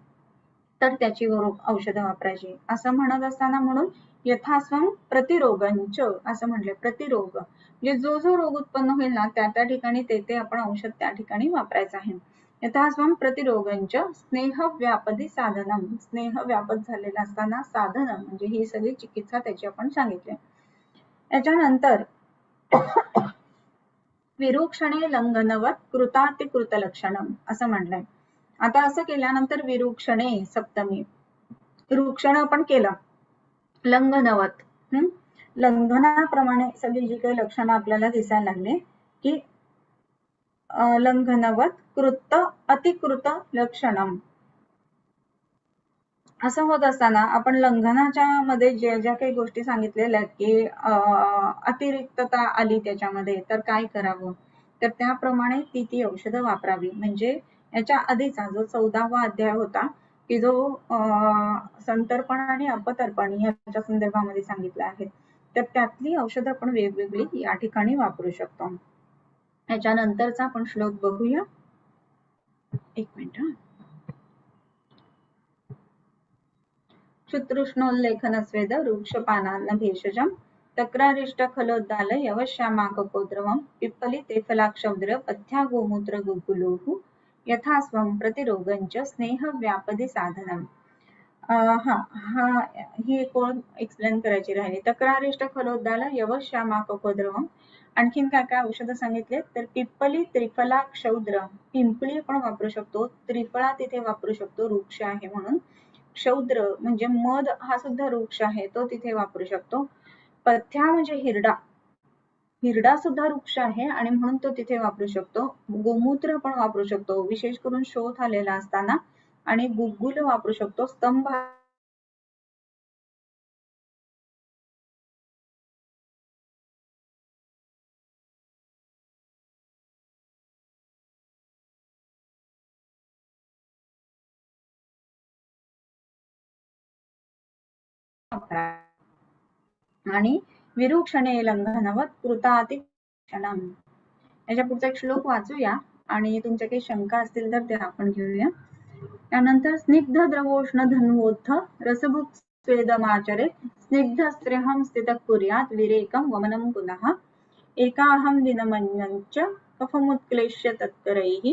तर त्याची औषधं वापरायची असं म्हणत असताना म्हणून यथास्वम प्रतिरोगंच असं म्हटले. प्रतिरोग म्हणजे जो जो रोग उत्पन्न होईल ना त्या त्या ठिकाणी ते आपण औषध त्या ठिकाणी वापरायचं आहे. यथास्वम प्रतिरोगंच स्नेह व्यापदी साधनम, स्नेह व्यापत झालेला असताना साधन म्हणजे ही सगळी चिकित्सा त्याची आपण सांगितली. याच्यानंतर विरुक्षणे लंघनवत कृतातिकृत लक्षणम असं म्हटलंय. आता असं केल्यानंतर विरुक्षणे सप्तमी, रुक्षण आपण केलं, लंघनवत लंघनाप्रमाणे सगळी जी काही लक्षणं आपल्याला दिसायला लागले की लंघनवत कृत अतिकृत लक्षणम असं होत असताना आपण लंघनाच्या मध्ये ज्या काही गोष्टी सांगितलेल्या की अतिरिक्तता आली त्याच्यामध्ये तर काय करावं, तर त्याप्रमाणे ती औषधं वापरावी. म्हणजे याच्या आधीचा जो 14वा अध्याय होता की जो संतर्पण आणि अपतर्पण याच्या संदर्भामध्ये सांगितलं आहे, तर त्यातली औषधं आपण वेगवेगळी या ठिकाणी वापरू शकतो. याच्यानंतरचा आपण श्लोक बघूया. एक मिनिट. शुतृष्णोल्लेखन स्वेद वृक्षपानान्न भेषजम तक्रारिष्ट खलोद्दाल यवश्यामाकपोद्रवम पिप्पली ते फलाक्षौद्र पथ्या गोमूत्र गुगुलोहु यथास्वम प्रतिरोगंच स्नेह व्यापदी साधनम. ही कोण एक्सप्लेन करायची राहिली. तक्रारिष्ट खलोद्दाल यवश्यामाकपोद्रवम. आणखीन काय काय औषधं सांगितले तर पिप्पली त्रिफला क्षौद्र, पिंपळी आपण वापरू शकतो, त्रिफळा तिथे वापरू शकतो वृक्ष आहे म्हणून, क्षौद्र म्हणजे मध हा सुद्धा वृक्ष आहे तो तिथे वापरू शकतो, पथ्या म्हणजे हिरडा, हिरडा सुद्धा वृक्ष आहे आणि म्हणून तो तिथे वापरू शकतो, गोमूत्र पण वापरू शकतो विशेष करून शोथ आलेला असताना, आणि गुग्गुल वापरू शकतो स्तंभ आणि विरुक्षणे लंघनवत कृतातिक्षणम. याच्या पुढचा एक श्लोक वाचूया आणि तुमच्या काही शंका असतील तर ते आपण घेऊया. त्यानंतर स्निग्ध द्रवोष्ण धन्वोत्थ रसभुक् स्वेदमाचरेत् स्निग्ध स्त्रेहं स्थितः कुर्यात् विरेकं वमनं पुनः एकाहं दिनमन्यञ्च कफमुत्क्लेश्य तत्करैः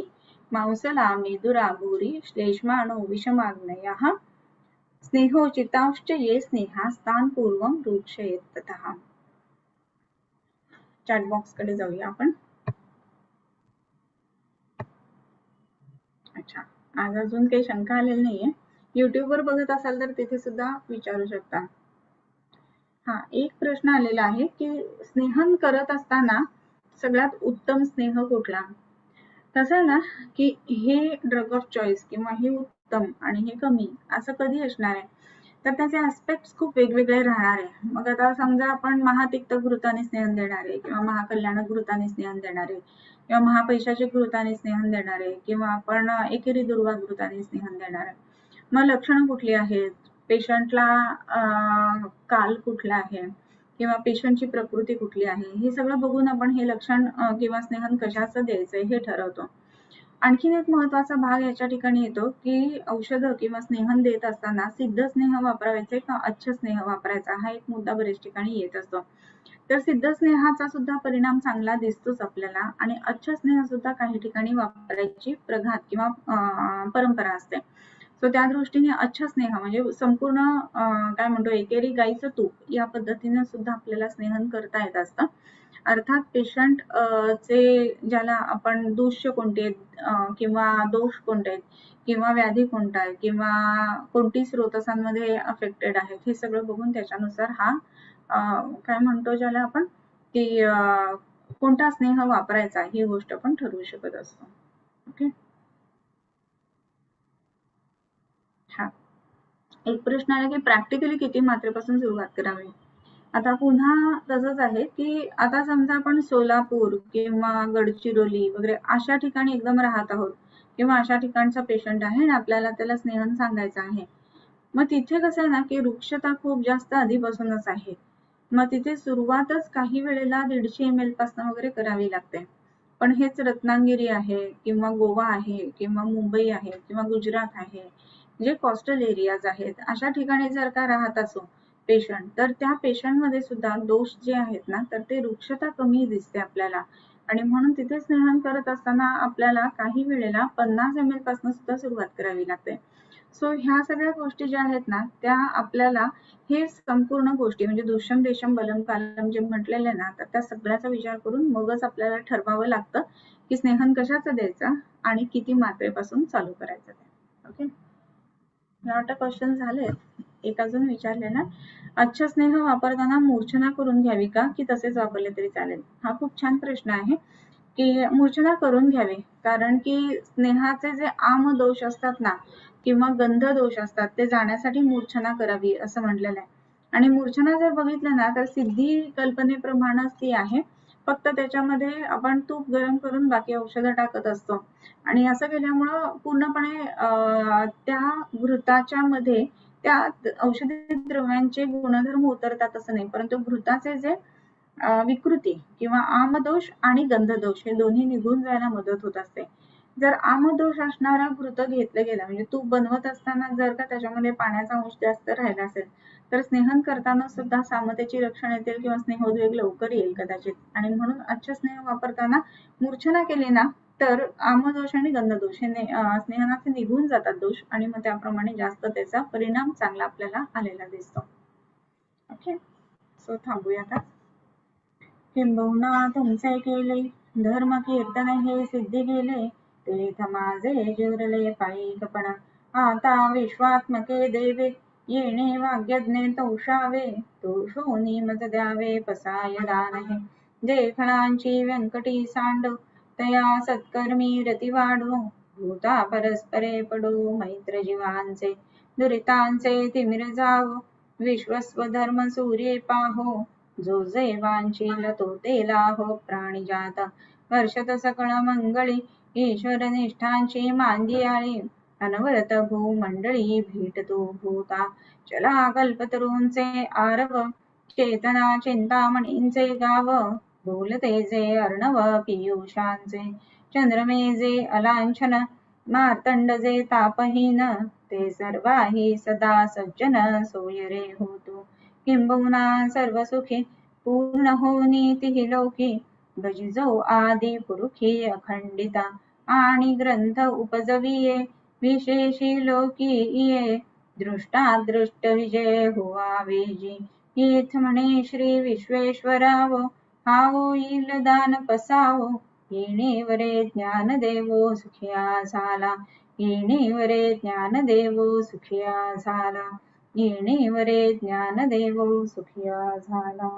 मांसलामी दुराभूरि श्लेष्माणो विषमाग्नयः स्नेहोचितांश्च ये स्नेहा स्थान पूर्वम रूक्षयेत ततः. चॅट बॉक्स कडे जाऊया आपण. अच्छा, आज अजून काही शंका आलेली नाहीये. युट्यूब वर बघत असाल तर तिथे सुद्धा विचारू शकता. हा, एक प्रश्न आलेला आहे की स्नेहन करत असताना सगळ्यात उत्तम स्नेह कुठला. कसं आहे ना की हे ड्रग ऑफ चॉईस किंवा हे उत्तम आणि हे कमी असं कधी असणार आहे, तर त्याचे ऍस्पेक्ट्स खूप वेगवेगळे राहणार आहे. मग आता समजा आपण महातिक्त घृताने स्नेहन देणारे किंवा महाकल्याणक घृताने स्नेहन देणारे किंवा महापैशाचे घृताने स्नेहन देणारे किंवा आपण एकेरी दुर्वा घृताने स्नेहन देणारे, मग लक्षणं कुठली आहेत, पेशंटला काल कुठला आहे किंवा पेशंटची प्रकृती कुठली आहे, हे सगळं बघून आपण हे लक्षण किंवा स्नेहन कशाचं द्यायचंय हे ठरवतो. आणखीन एक महत्वाचा भाग याच्या ठिकाणी येतो की औषधं किंवा स्नेहन देत असताना सिद्ध स्नेह वापरायचे का अच्छ स्नेह वापरायचा, हा एक मुद्दा बरेच ठिकाणी येत असतो. तर सिद्ध स्नेहाचा सुद्धा परिणाम चांगला दिसतोच आपल्याला आणि अच्छ स्नेह सुद्धा काही ठिकाणी वापरायची प्रघात किंवा परंपरा असते. सो त्या दृष्टीने अच्छ स्नेह म्हणजे संपूर्ण काय म्हणतो एकेरी गाईचं तूप या पद्धतीने सुद्धा आपल्याला स्नेहन करता येत असतं. अर्थात पेशंट चे ज्याला आपण दूष्य कोणते आहेत किंवा दोष कोणते आहेत किंवा व्याधी कोणता आहे किंवा कोणती स्रोतसांमध्ये अफेक्टेड आहेत हे सगळं बघून त्याच्यानुसार हा काय म्हणतो ज्याला आपण की कोणता स्नेह वापरायचा ही गोष्ट आपण ठरवू शकत असतो. ओके. हा, एक प्रश्न आला की प्रॅक्टिकली किती मात्रेपासून सुरुवात करावी. आता पुन्हा तसंच आहे की आता समजा आपण सोलापूर किंवा गडचिरोली वगैरे अशा ठिकाणी एकदम राहत आहोत किंवा अशा ठिकाणचा पेशंट आहे आणि आपल्याला त्याला स्नेहन सांगायचं आहे, मग तिथे कसं आहे ना की वृक्षता खूप जास्त आधीपासूनच आहे. मग तिथे सुरुवातच काही वेळेला 150 ml पासून वगैरे करावी लागते. पण हेच रत्नागिरी आहे किंवा गोवा आहे किंवा मुंबई आहे किंवा गुजरात आहे, जे कोस्टल एरियाज आहेत अशा ठिकाणी जर का राहत असो पेशंट, तर त्या पेशंट मध्ये सुद्धा दोष जे आहेत ना तर ते वृक्षता कमी दिसते आपल्याला आणि म्हणून तिथे स्नेहन करत असताना आपल्याला काही वेळेला 50 ml पासून सुद्धा सुरुवात करावी लागते. सो ह्या सगळ्या गोष्टी ज्या आहेत ना त्या आपल्याला हे संपूर्ण गोष्टी म्हणजे दुष्यम देशम बलम कालम जे म्हटलेले ना तर त्या सगळ्याचा विचार करून मगच आपल्याला ठरवावं लागतं की स्नेहन कशाचं द्यायचं आणि किती मात्रेपासून चालू करायचं ते. ओके, वाटतं क्वेश्चन झालेत. एक अजून विचारले ना, अच्छ स्नेह वापरताना मूर्छना करून घ्यावी का की तसेच वापरले तरी चालेल. हा खूप छान प्रश्न आहे की मूर्छना करून घ्यावी, कारण की स्नेहाचे जे आम दोष असतात ना किंवा गंध दोष असतात ते जाण्यासाठी मूर्छना करावी असं म्हटलेलं आहे. आणि मूर्छना जर बघितलं ना तर सिद्धी कल्पनेप्रमाणेच ती आहे, फक्त त्याच्यामध्ये आपण तूप गरम करून बाकी औषधं टाकत असतो आणि असं केल्यामुळं पूर्णपणे त्या घृताच्या मध्ये त्या औषधी द्रव्यांचे गुणधर्म उतरतात असं नाही, परंतु घृताचे जे विकृती किंवा आमदोष आणि गंधदोष हे दोन्ही निघून जायला मदत होत असते. जर आमदोष असणारा घृत घेतलं गेला म्हणजे तूप बनवत असताना जर का त्याच्यामध्ये पाण्याचा अंश जास्त राहिला असेल तर स्नेहन करताना सुद्धा सामतेची लक्षण येतील किंवा स्नेहोद्वेग लवकर येईल कदाचित. आणि म्हणून अच्छ स्नेह वापरताना मूर्छना केली ना तर आमदोष आणि गंधदोष हे स्नेहनाचे निघून जातात दोष आणि मग त्याप्रमाणे जास्त त्याचा परिणाम चांगला आपल्याला आलेला दिसतो. ओके, सो थांबूया आता. किंबहुना तुमचे केले धर्म कीर्तन हे सिद्धी गेले, तेथ माझे जुरले पायी कपणा. आता विश्वात्मके देवे येणे वाग्यज्ञे तोषावे, तोषोनी मज द्यावे पसाय दान हे. देखणांची व्यंकटी सांडो तया सत्कर्मी रती वाढो, भूता परस्परे पडो मैत्र जीवांचे, दुरितांचे तिमिर जावो, विश्वस्वधर्म सूर्ये पाहो, जो जे वांछील तो ते लाहो. प्राणिजात वर्षत सकळ मंगळी, ईश्वर निष्ठांची मांदी आळी, अनवरत भूमंडळी भेटतो भूता. चला कल्पतरूंचे आरव, चेतना चिंतामणींचे गाव, बोलते जे अर्णव पियुषांचे, चंद्रमे जे अलांछन, मार्तंड जे तापहीन, ते सर्वाही सदा सज्जन सोय रे होतो. किंबहुना सर्व सुखी पूर्ण होनी तिहि लोकी, भजिजो आदि पुरुषी अखंडिता, आणि ग्रंथ उपजविये विशेषी लोकी ये, दृष्टादृष्ट विजय होवा वेजी हेच म्हणे श्री विश्वेश्वराव हा होईल दान पसावो येणेवरे ज्ञान देवो सुखिया झाला येणेवरे ज्ञान देवो सुखिया झाला येणेवरे ज्ञान देवो सुखिया झाला।